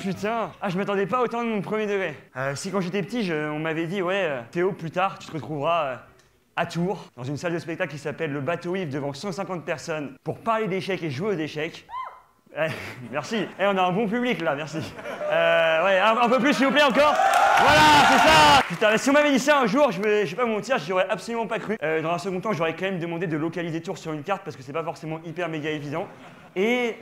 putain. Ah, je m'attendais pas autant de mon premier degré. Si quand j'étais petit, on m'avait dit, ouais, Théo, plus tard, tu te retrouveras à Tours, dans une salle de spectacle qui s'appelle le Bateau Ivre, devant 150 personnes, pour parler d'échecs et jouer aux échecs. Merci. On a un bon public là, merci. Ouais, un peu plus s'il vous plaît encore. Voilà, c'est ça. Putain, si on m'avait dit ça un jour, je vais pas vous mentir, j'y aurais absolument pas cru. Dans un second temps, j'aurais quand même demandé de localiser Tours sur une carte parce que c'est pas forcément hyper méga évident. Et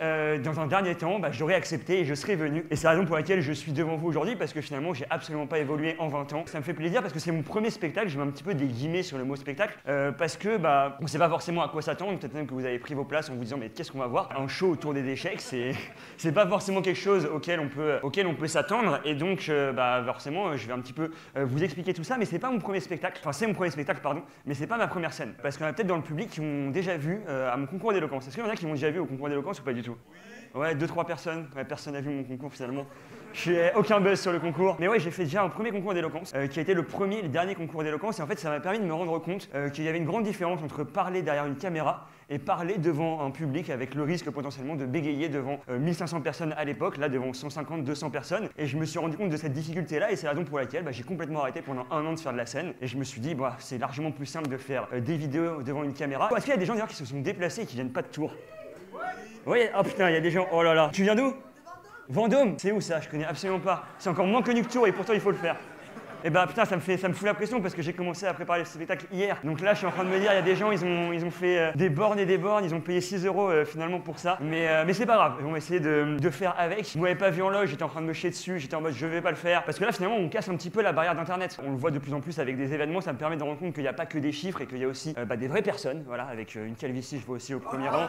dans un dernier temps, j'aurais accepté et je serais venu. Et c'est la raison pour laquelle je suis devant vous aujourd'hui, parce que finalement, j'ai absolument pas évolué en 20 ans. Ça me fait plaisir parce que c'est mon premier spectacle, je mets un petit peu des guillemets sur le mot spectacle, parce que on sait pas forcément à quoi s'attendre. Peut-être même que vous avez pris vos places en vous disant mais qu'est-ce qu'on va voir? Un show autour des échecs, c'est pas forcément quelque chose auquel on peut s'attendre. Et donc, forcément, je vais un petit peu vous expliquer tout ça, mais c'est pas mon premier spectacle. Enfin, c'est mon premier spectacle, pardon, mais c'est pas ma première scène. Parce qu'il y en a peut-être dans le public qui m'ont déjà vu à mon concours d'éloquence. Est-ce qu'il y en a qui m'ont déjà vu au concours d'éloquence ou pas du tout? Oui. Ouais, 2-3 personnes. Ouais, personne n'a vu mon concours finalement. Je n'ai aucun buzz sur le concours. Mais ouais, j'ai fait déjà un premier concours d'éloquence qui a été le premier et le dernier concours d'éloquence. Et en fait, ça m'a permis de me rendre compte qu'il y avait une grande différence entre parler derrière une caméra et parler devant un public avec le risque potentiellement de bégayer devant 1500 personnes à l'époque, là devant 150-200 personnes. Et je me suis rendu compte de cette difficulté-là et c'est la raison pour laquelle j'ai complètement arrêté pendant 1 an de faire de la scène. Et je me suis dit, c'est largement plus simple de faire des vidéos devant une caméra. Est-ce qu'il y a des gens d'ailleurs qui se sont déplacés et qui viennent pas de Tours? Oui, oh putain, il y a des gens, oh là là. Tu viens d'où? Vendôme. C'est où ça? Je connais absolument pas. C'est encore moins connu que Tours et pourtant il faut le faire. Et putain, ça me fout la pression parce que j'ai commencé à préparer le spectacle hier. Donc là, je suis en train de me dire, il y a des gens, ils ont fait des bornes et des bornes, ils ont payé 6 € finalement pour ça. Mais c'est pas grave, on va essayer de faire avec. Vous m'avez pas vu en loge, j'étais en train de me chier dessus, j'étais en mode je vais pas le faire. Parce que là, finalement, on casse un petit peu la barrière d'internet. On le voit de plus en plus avec des événements, ça me permet de rendre compte qu'il n'y a pas que des chiffres et qu'il y a aussi des vraies personnes. Voilà, avec une calvitie, je vois aussi au premier rang.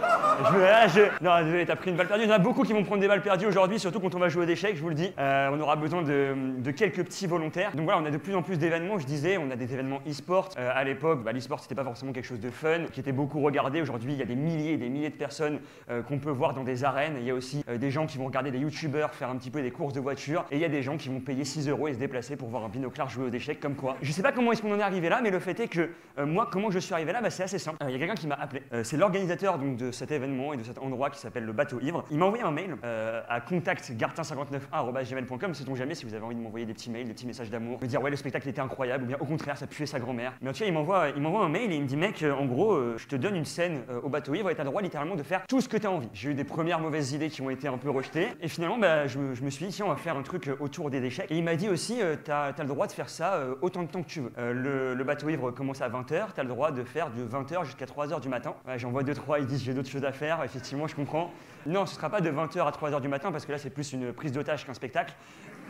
Non, désolé, t'as pris une balle perdue. Il y en a beaucoup qui vont prendre des balles perdues aujourd'hui, surtout quand on va jouer aux échecs, je vous le dis. On aura besoin de quelques petits volontaires. Donc voilà, on a de plus en plus d'événements. Je disais, on a des événements e-sport. À l'époque, l'e-sport, c'était pas forcément quelque chose de fun, qui était beaucoup regardé. Aujourd'hui, il y a des milliers et des milliers de personnes qu'on peut voir dans des arènes. Il y a aussi des gens qui vont regarder des youtubeurs faire un petit peu des courses de voitures. Et il y a des gens qui vont payer 6 € et se déplacer pour voir un binoclard jouer aux échecs comme quoi. Je sais pas comment est-ce qu'on en est arrivé là, mais le fait est que moi, comment je suis arrivé là, c'est assez simple. Il y a quelqu'un qui m'a appelé. C'est l'organisateur de cet événement et de cet endroit qui s'appelle le Bateau Ivre. Il m'a envoyé un mail à contact-gartin59a@gmail.com. Sait-on jamais si vous avez envie de m'envoyer des petits mails, des petits messages d'amour, me dire ouais le spectacle était incroyable, ou bien au contraire ça puait sa grand-mère. Mais en tout cas il m'envoie un mail et il me dit mec en gros je te donne une scène au Bateau Ivre et t'as le droit littéralement de faire tout ce que t'as envie. J'ai eu des premières mauvaises idées qui ont été un peu rejetées et finalement je me suis dit tiens on va faire un truc autour des échecs. Et il m'a dit aussi t'as le droit de faire ça autant de temps que tu veux. Le Bateau Ivre commence à 20h, t'as le droit de faire de 20h jusqu'à 3h du matin. J'en vois 2-3, ils disent j'ai d'autres choses à faire, effectivement je comprends. Non ce sera pas de 20h à 3h du matin parce que là c'est plus une prise d'otage qu'un spectacle.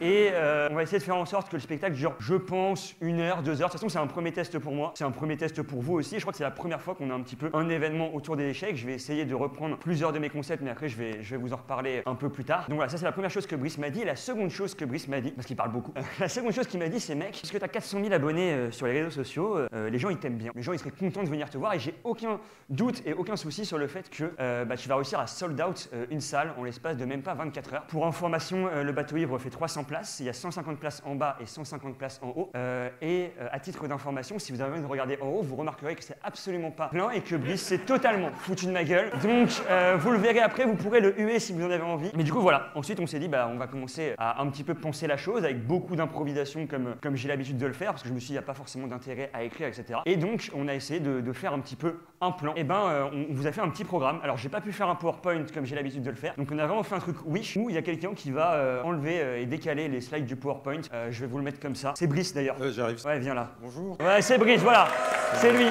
Et on va essayer de faire en sorte que le spectacle dure, je pense, 1 heure, 2 heures. De toute façon, c'est un premier test pour moi, c'est un premier test pour vous aussi. Je crois que c'est la première fois qu'on a un petit peu un événement autour des échecs. Je vais essayer de reprendre plusieurs de mes concepts, mais après, je vais vous en reparler un peu plus tard. Donc voilà, ça c'est la première chose que Brice m'a dit. Et la seconde chose que Brice m'a dit, parce qu'il parle beaucoup, la seconde chose qu'il m'a dit, c'est mec, puisque tu as 400 000 abonnés sur les réseaux sociaux, les gens ils t'aiment bien. Les gens ils seraient contents de venir te voir et j'ai aucun doute et aucun souci sur le fait que tu vas réussir à sold out une salle en l'espace de même pas 24 heures. Pour information, le Bateau Ivre fait 300 places. Il y a 150 places en bas et 150 places en haut. À titre d'information, si vous avez envie de regarder en haut, vous remarquerez que c'est absolument pas plein et que Brice s'est totalement foutu de ma gueule. Donc vous le verrez après, vous pourrez le huer si vous en avez envie. Mais du coup voilà, ensuite on s'est dit on va commencer à un petit peu penser la chose avec beaucoup d'improvisation comme j'ai l'habitude de le faire parce que je me suis dit il n'y a pas forcément d'intérêt à écrire etc. Et donc on a essayé de faire un petit peu un plan. Et on vous a fait un petit programme. Alors j'ai pas pu faire un PowerPoint comme j'ai l'habitude de le faire. Donc on a vraiment fait un truc Wish où il y a quelqu'un qui va enlever et décaler les slides du PowerPoint. Je vais vous le mettre comme ça. C'est Brice d'ailleurs. J'arrive. Ouais, viens là. Bonjour. Ouais, c'est Brice, voilà. C'est lui.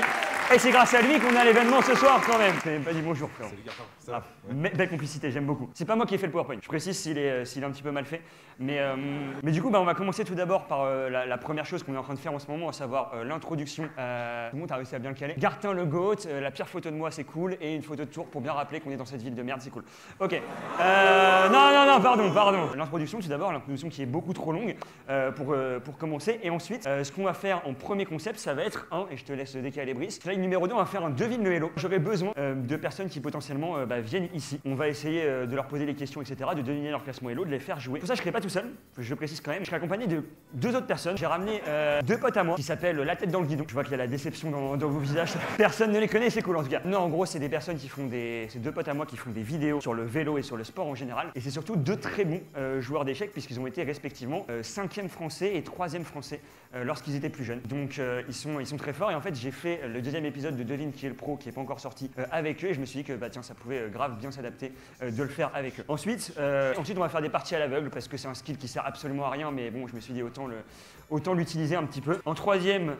Et c'est grâce à lui qu'on a l'événement ce soir quand même. C'est pas dit bonjour frère. Salut Gartin. Ça va. Belle complicité, j'aime beaucoup. C'est pas moi qui ai fait le PowerPoint. Je précise s'il est un petit peu mal fait. Mais du coup, on va commencer tout d'abord par la première chose qu'on est en train de faire en ce moment, à savoir l'introduction. Tout le monde a réussi à bien le caler. Gartin le GOAT, la pire photo de moi, c'est cool. Et une photo de Tours pour bien rappeler qu'on est dans cette ville de merde, c'est cool. Ok. Non, pardon. L'introduction, tout d'abord, l'introduction qui est beaucoup trop longue pour commencer. Et ensuite, ce qu'on va faire en premier concept, ça va être et je te laisse décaler Brice, slide devine numéro 2, on va faire un devine le hello. J'aurais besoin de personnes qui potentiellement viennent ici. On va essayer de leur poser des questions, etc., de deviner leur classement hello, de les faire jouer. Pour ça, je serai pas tout seul, je le précise quand même. Je serai accompagné de 2 autres personnes. J'ai ramené 2 potes à moi qui s'appellent La tête dans le guidon. Je vois qu'il y a la déception dans vos visages. Personne ne les connaît, c'est cool en tout cas. Non, en gros, c'est des personnes qui font c'est 2 potes à moi qui font des vidéos sur le vélo et sur le sport en général. Et c'est surtout 2 très bons joueurs d'échecs puisqu'ils ont été respectivement 5e français et 3e français lorsqu'ils étaient plus jeunes. Donc ils sont très forts et en fait j'ai fait le 2e épisode de Devine qui est le pro qui n'est pas encore sorti avec eux et je me suis dit que tiens ça pouvait grave bien s'adapter de le faire avec eux. Ensuite on va faire des parties à l'aveugle parce que c'est un skill qui sert absolument à rien mais bon je me suis dit autant l'utiliser un petit peu. En troisième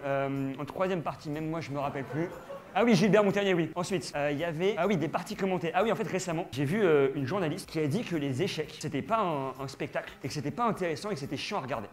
partie, même moi je me rappelle plus. Ah oui, Gilbert Montagnier, oui. Ensuite, il y avait des parties commentées. Ah oui, en fait, récemment, j'ai vu une journaliste qui a dit que les échecs, c'était pas un spectacle, et que c'était pas intéressant et que c'était chiant à regarder.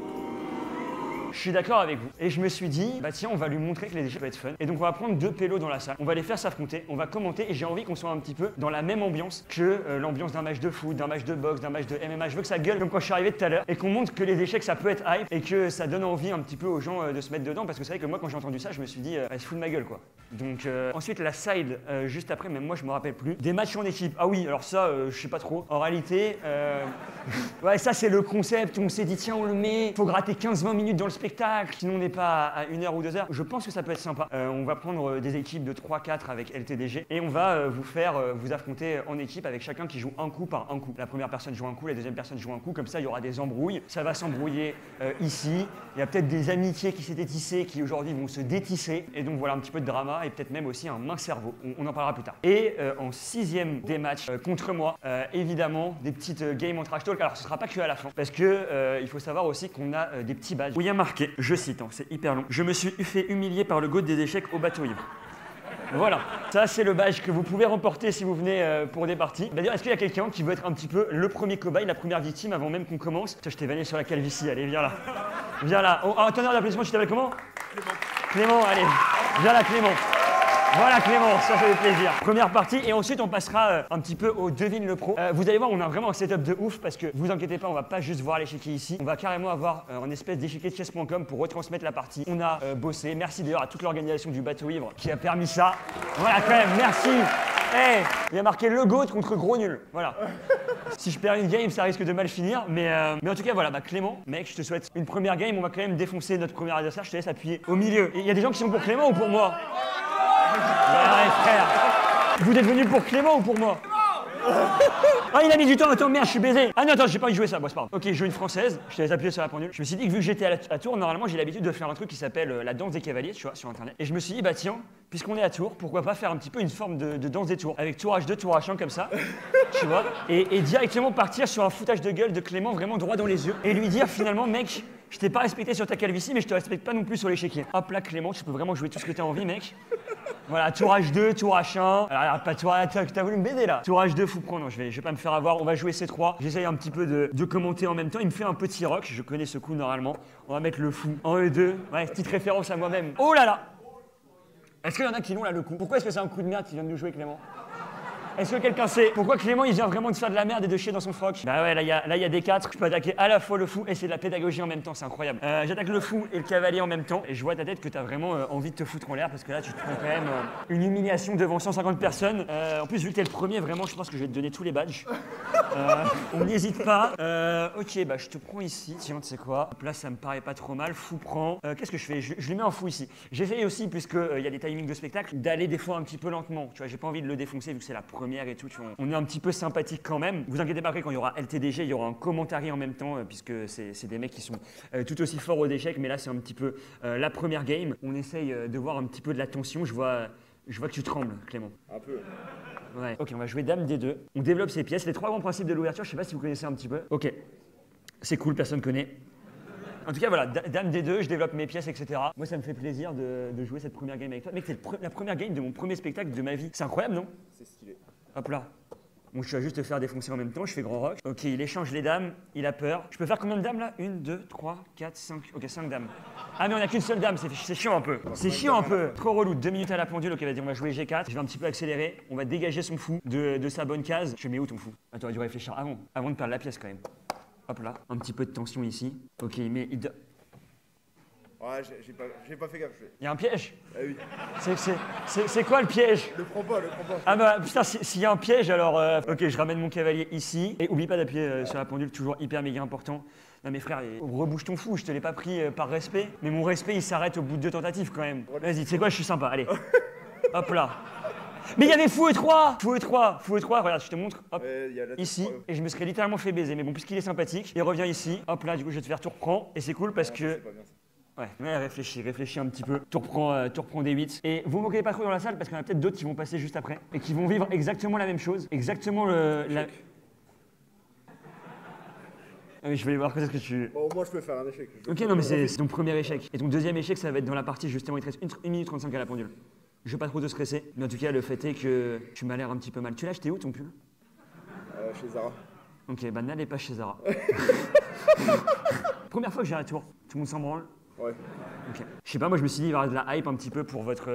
Je suis d'accord avec vous. Et je me suis dit, tiens, on va lui montrer que les échecs peuvent être fun. Et donc on va prendre 2 pélos dans la salle, on va les faire s'affronter, on va commenter et j'ai envie qu'on soit un petit peu dans la même ambiance que l'ambiance d'un match de foot, d'un match de boxe, d'un match de MMA. Je veux que ça gueule comme quand je suis arrivé tout à l'heure et qu'on montre que les échecs ça peut être hype et que ça donne envie un petit peu aux gens de se mettre dedans parce que c'est vrai que moi quand j'ai entendu ça, je me suis dit, elle se fout de ma gueule quoi. Donc ensuite la side, juste après, même moi je me rappelle plus. Des matchs en équipe. Ah oui, alors ça, je sais pas trop. En réalité, ouais, ça c'est le concept. On s'est dit, tiens, on le met, faut gratter 15-20 minutes dans le spectacle, sinon on n'est pas à 1 heure ou 2 heures. Je pense que ça peut être sympa. On va prendre des équipes de 3-4 avec LTDG et on va vous affronter en équipe avec chacun qui joue un coup par un coup. La première personne joue un coup, la deuxième personne joue un coup. Comme ça, il y aura des embrouilles. Ça va s'embrouiller ici. Il y a peut-être des amitiés qui s'étaient tissées qui aujourd'hui vont se détisser. Et donc voilà un petit peu de drama et peut-être même aussi un mince cerveau. On en parlera plus tard. Et en 6e des matchs contre moi, évidemment, des petites games en trash talk. Alors ce sera pas que à la fin parce que il faut savoir aussi qu'on a des petits badges où il y a marqué, je cite, c'est hyper long. Je me suis fait humilier par le GOAT des échecs au bateau ivre. Voilà, ça c'est le badge que vous pouvez remporter si vous venez pour des parties. D'ailleurs, est-ce qu'il y a quelqu'un qui veut être un petit peu le premier cobaye, la première victime avant même qu'on commence? Tiens, je t'ai vanné sur la calvitie, allez, viens là. Viens là. Oh, un tonnerre d'applaudissements, tu t'appelles comment? Clément, allez. Viens là, Clément. Voilà Clément, ça fait plaisir. Première partie et ensuite on passera un petit peu au Devine le Pro. Vous allez voir, on a vraiment un setup de ouf parce que vous inquiétez pas, on va pas juste voir l'échiquier ici. On va carrément avoir un espèce d'échiquier de chess.com pour retransmettre la partie. On a bossé. Merci d'ailleurs à toute l'organisation du bateau ivre qui a permis ça. Voilà quand même, merci. Hey, il y a marqué le GOAT contre gros nul. Voilà. Si je perds une game, ça risque de mal finir. Mais en tout cas, voilà, Clément, mec, je te souhaite une première game. On va quand même défoncer notre premier adversaire. Je te laisse appuyer au milieu. Il y a des gens qui sont pour Clément ou pour moi? Ouais, frère. Vous êtes venu pour Clément ou pour moi? Ah, il a mis du temps, attends, merde, je suis baisé. Ah non, attends, j'ai pas envie de jouer ça, bon, c'est pas grave. Ok, je joue une française, je te laisse appuyer sur la pendule. Je me suis dit que vu que j'étais à Tours, normalement, j'ai l'habitude de faire un truc qui s'appelle la danse des cavaliers, tu vois, sur internet. Et je me suis dit, tiens, puisqu'on est à Tours, pourquoi pas faire un petit peu une forme de danse des tours, avec tour H2, tour H1 comme ça, tu vois, et directement partir sur un foutage de gueule de Clément vraiment droit dans les yeux, et lui dire finalement, mec, je t'ai pas respecté sur ta calvitie, mais je te respecte pas non plus sur l'échiquier. Hop là, Clément, tu peux vraiment jouer tout ce que t'as envie, mec. Voilà, tour H2, tour H1. Alors, pas toi, t'as voulu me baiser là. Tour H2, fou prendre. Non, je vais pas me faire avoir. On va jouer C3. J'essaye un petit peu de commenter en même temps. Il me fait un petit rock. Je connais ce coup normalement. On va mettre le fou en E2. Ouais, petite référence à moi-même. Oh là là! Est-ce qu'il y en a qui l'ont là le coup? Pourquoi est-ce que c'est un coup de merde qui vient de nous jouer, Clément? Est-ce que quelqu'un sait pourquoi Clément il vient vraiment de faire de la merde et de chier dans son froc? Bah ouais, là il y a des 4. Je peux attaquer à la fois le fou et c'est de la pédagogie en même temps, c'est incroyable. J'attaque le fou et le cavalier en même temps et je vois ta tête que t'as vraiment envie de te foutre en l'air parce que là tu te prends quand même une humiliation devant 150 personnes. En plus, vu que t'es le premier, vraiment, je pense que je vais te donner tous les badges. On n'hésite pas. Ok, je te prends ici. Tiens, tu sais quoi? Hop là, ça me paraît pas trop mal. Fou prend. Qu'est-ce que je fais? Je lui mets un fou ici. J'essaye aussi, puisque il y a des timings de spectacle, d'aller des fois un petit peu lentement. Tu vois, j'ai pas envie de le défoncer vu que c'est la première et tout. Tu vois, on est un petit peu sympathique quand même. Vous inquiétez pas, après, quand il y aura LTDG, il y aura un commentary en même temps, puisque c'est des mecs qui sont tout aussi forts aux échecs. Mais là, c'est un petit peu la première game. On essaye de voir un petit peu de la tension. Je vois que tu trembles, Clément. Un peu. Ouais. Ok, on va jouer Dame D2. On développe ces pièces. Les 3 grands principes de l'ouverture, je sais pas si vous connaissez un petit peu. Ok. C'est cool, personne connaît. En tout cas, voilà, Dame D2, je développe mes pièces, etc. Moi, ça me fait plaisir de jouer cette première game avec toi. Mec, c'est la première game de mon premier spectacle de ma vie. C'est incroyable, non? C'est stylé. Hop là. Bon, je vais juste te faire défoncer en même temps, je fais grand rock. Ok, il échange les dames, il a peur. Je peux faire combien de dames là? 1, 2, 3, 4, 5. Ok, 5 dames. Ah mais on a qu'une seule dame, c'est chiant un peu. C'est chiant un peu. Trop relou, 2 minutes à la pendule, ok, vas-y, on va jouer G4. Je vais un petit peu accélérer, on va dégager son fou de sa bonne case. Je mets où ton fou? Ah, t'aurais dû réfléchir avant de perdre la pièce quand même. Hop là, un petit peu de tension ici. Ok, mais il... Ouais, j'ai pas fait gaffe. Il y a un piège. Ah oui. C'est quoi le piège? Le prends pas. Ah bah putain, s'il y a un piège, alors ok, je ramène mon cavalier ici. Et oublie pas d'appuyer sur la pendule, toujours hyper méga important. Non mais frère, rebouche ton fou, je te l'ai pas pris par respect. Mais mon respect, il s'arrête au bout de 2 tentatives quand même. Vas-y, tu sais quoi, je suis sympa, allez. Hop là. Mais il y avait fou E3, regarde, je te montre, hop, ici, et je me serais littéralement fait baiser, mais bon, puisqu'il est sympathique, il revient ici, hop là, du coup, je vais te faire tout reprend, et c'est cool parce que... Ouais, réfléchis un petit peu, tout reprend des 8, et vous moquez pas trop dans la salle, parce qu'il y en a peut-être d'autres qui vont passer juste après, et qui vont vivre exactement la même chose, exactement la... Ah oui, je vais aller voir quand est-ce que tu... Bon, moi je peux faire un échec. Ok, non mais c'est ton premier échec, et ton deuxième échec, ça va être dans la partie justement, il te reste 1 minute 35 à la pendule. Je veux pas trop te stresser, mais en tout cas, le fait est que tu m'as l'air un petit peu mal. Tu l'as acheté où ton pull? Chez Zara. Ok, bah n'allez pas chez Zara. Première fois que j'ai un tour, tout le monde s'en branle? Ouais. Ok. Je sais pas, moi je me suis dit, il va y avoir de la hype un petit peu pour votre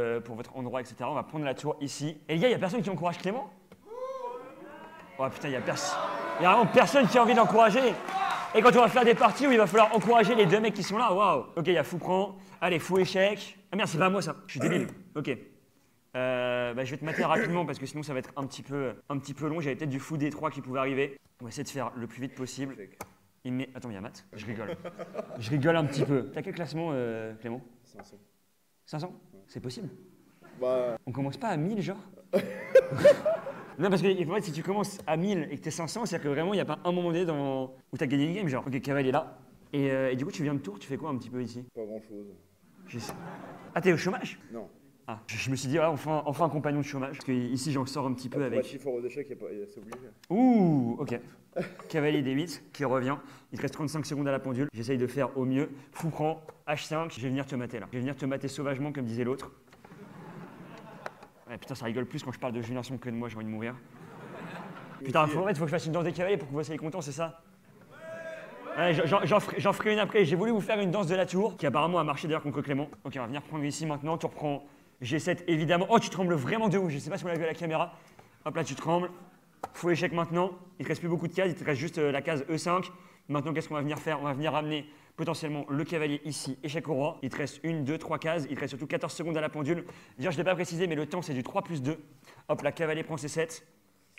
endroit, etc. On va prendre la tour ici. Et les gars, il y a personne qui encourage Clément? Oh putain, il y a vraiment personne qui a envie d'encourager. Et quand on va faire des parties où il va falloir encourager les 2 mecs qui sont là, waouh. Ok, il y a fou prend. Allez, fou échec. Ah merde, c'est pas à moi ça. Je suis débile. Ok. Bah, je vais te mater rapidement parce que sinon ça va être un petit peu long. J'avais peut-être du fou D3 qui pouvait arriver. On va essayer de faire le plus vite possible. Attends, il y a Matt. Je rigole. Je rigole un petit peu. T'as quel classement, Clément? 500. 500? C'est possible? Bah... On commence pas à 1000 genre? Non, parce que en fait, si tu commences à 1000 et que t'es 500, c'est-à-dire que vraiment il n'y a pas un moment donné où t'as gagné une game. Genre, ok, Cavalier est là. Et du coup, tu viens de Tours, tu fais quoi un petit peu ici? Pas grand-chose. Ah, t'es au chômage? Non. Ah, je me suis dit, ah, enfin un compagnon de chômage. Parce que ici, j'en sors un petit peu avec. Fort aux échecs, c'est obligé. Ouh, ok. Cavalier D8 qui revient. Il te reste 35 secondes à la pendule. J'essaye de faire au mieux. Fou prend H5. Je vais venir te mater là. Je vais venir te mater sauvagement, comme disait l'autre. Ouais, putain, ça rigole plus quand je parle de Julien Sombre que de moi, j'ai envie de mourir. Putain, faut que je fasse une danse des cavaliers pour que vous soyez contents, c'est ça? Ouais, j'en ferai une après. J'ai voulu vous faire une danse de la tour, qui apparemment a marché d'ailleurs contre Clément. Ok, on va venir prendre ici maintenant. Tu reprends G7 évidemment. Oh, tu trembles vraiment de ouf. Je sais pas si on l'a vu à la caméra. Hop là, tu trembles. Faux échec maintenant. Il te reste plus beaucoup de cases. Il te reste juste la case E5. Maintenant, qu'est-ce qu'on va venir faire? On va venir ramener potentiellement le cavalier ici, échec au roi. Il te reste 1, 2, 3 cases. Il te reste surtout 14 secondes à la pendule. D'ailleurs, je ne l'ai pas précisé, mais le temps, c'est du 3+2. Hop là, cavalier prend C7.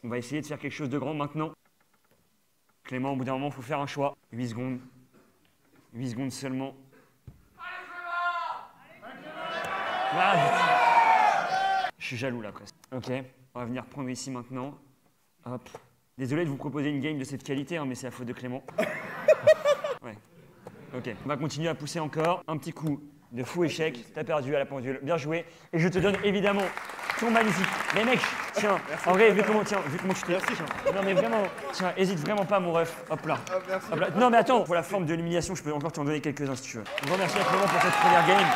On va essayer de faire quelque chose de grand maintenant. Clément, au bout d'un moment, il faut faire un choix. 8 secondes. 8 secondes seulement. Je suis jaloux là presque. Ok, on va venir prendre ici maintenant. Hop. Désolé de vous proposer une game de cette qualité, hein, mais c'est la faute de Clément. Ouais. Ok, on va continuer à pousser encore. Un petit coup de fou échec. T'as perdu à la pendule. Bien joué. Et je te donne évidemment ton magnifique. Mais mec, tiens, en vrai, vu comment tu te... Merci. Non mais vraiment, tiens, hésite vraiment pas mon ref. Hop là. Hop là. Non mais attends, pour la forme de l'humiliation, je peux encore t'en donner quelques-uns si tu veux. On remercie Clément pour cette première game.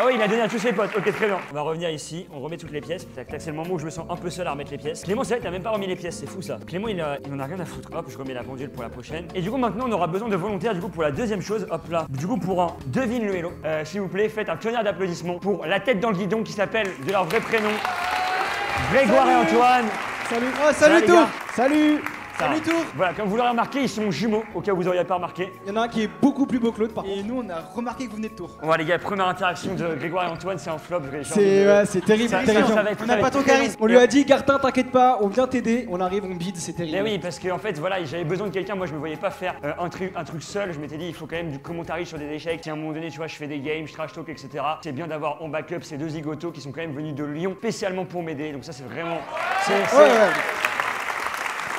Ah oui, il a donné à tous ses potes. Ok, très bien. On va revenir ici, on remet toutes les pièces. Tac, tac, c'est le moment où je me sens un peu seul à remettre les pièces. Clément, c'est vrai que t'as même pas remis les pièces, c'est fou ça. Clément, il en a rien à foutre. Hop, je remets la pendule pour la prochaine. Et du coup, maintenant, on aura besoin de volontaires du coup pour la deuxième chose. Hop là. Du coup, pour un devine le hello, s'il vous plaît, faites un tonnerre d'applaudissements pour la tête dans le guidon qui s'appelle de leur vrai prénom, Grégoire et Antoine. Salut. Oh, salut Tour. Salut. Salut Tour. Voilà, comme vous l'aurez remarqué, ils sont jumeaux, au cas où vous n'auriez pas remarqué. Il y en a un qui est beaucoup plus beau que l'autre par contre. Et nous on a remarqué que vous venez de Tours. Bon les gars, première interaction de Grégoire et Antoine, c'est un flop. C'est terrible, on n'a pas ton charisme. On lui a dit Gartin, t'inquiète pas, on vient t'aider, on arrive, on bide, c'est terrible. Mais oui, parce qu'en fait voilà, j'avais besoin de quelqu'un, moi je me voyais pas faire un truc seul, je m'étais dit il faut quand même du commentaire sur des échecs. Si à un moment donné tu vois je fais des games, je trash talk, etc. C'est bien d'avoir en backup ces deux zigotos qui sont quand même venus de Lyon spécialement pour m'aider, donc ça c'est vraiment...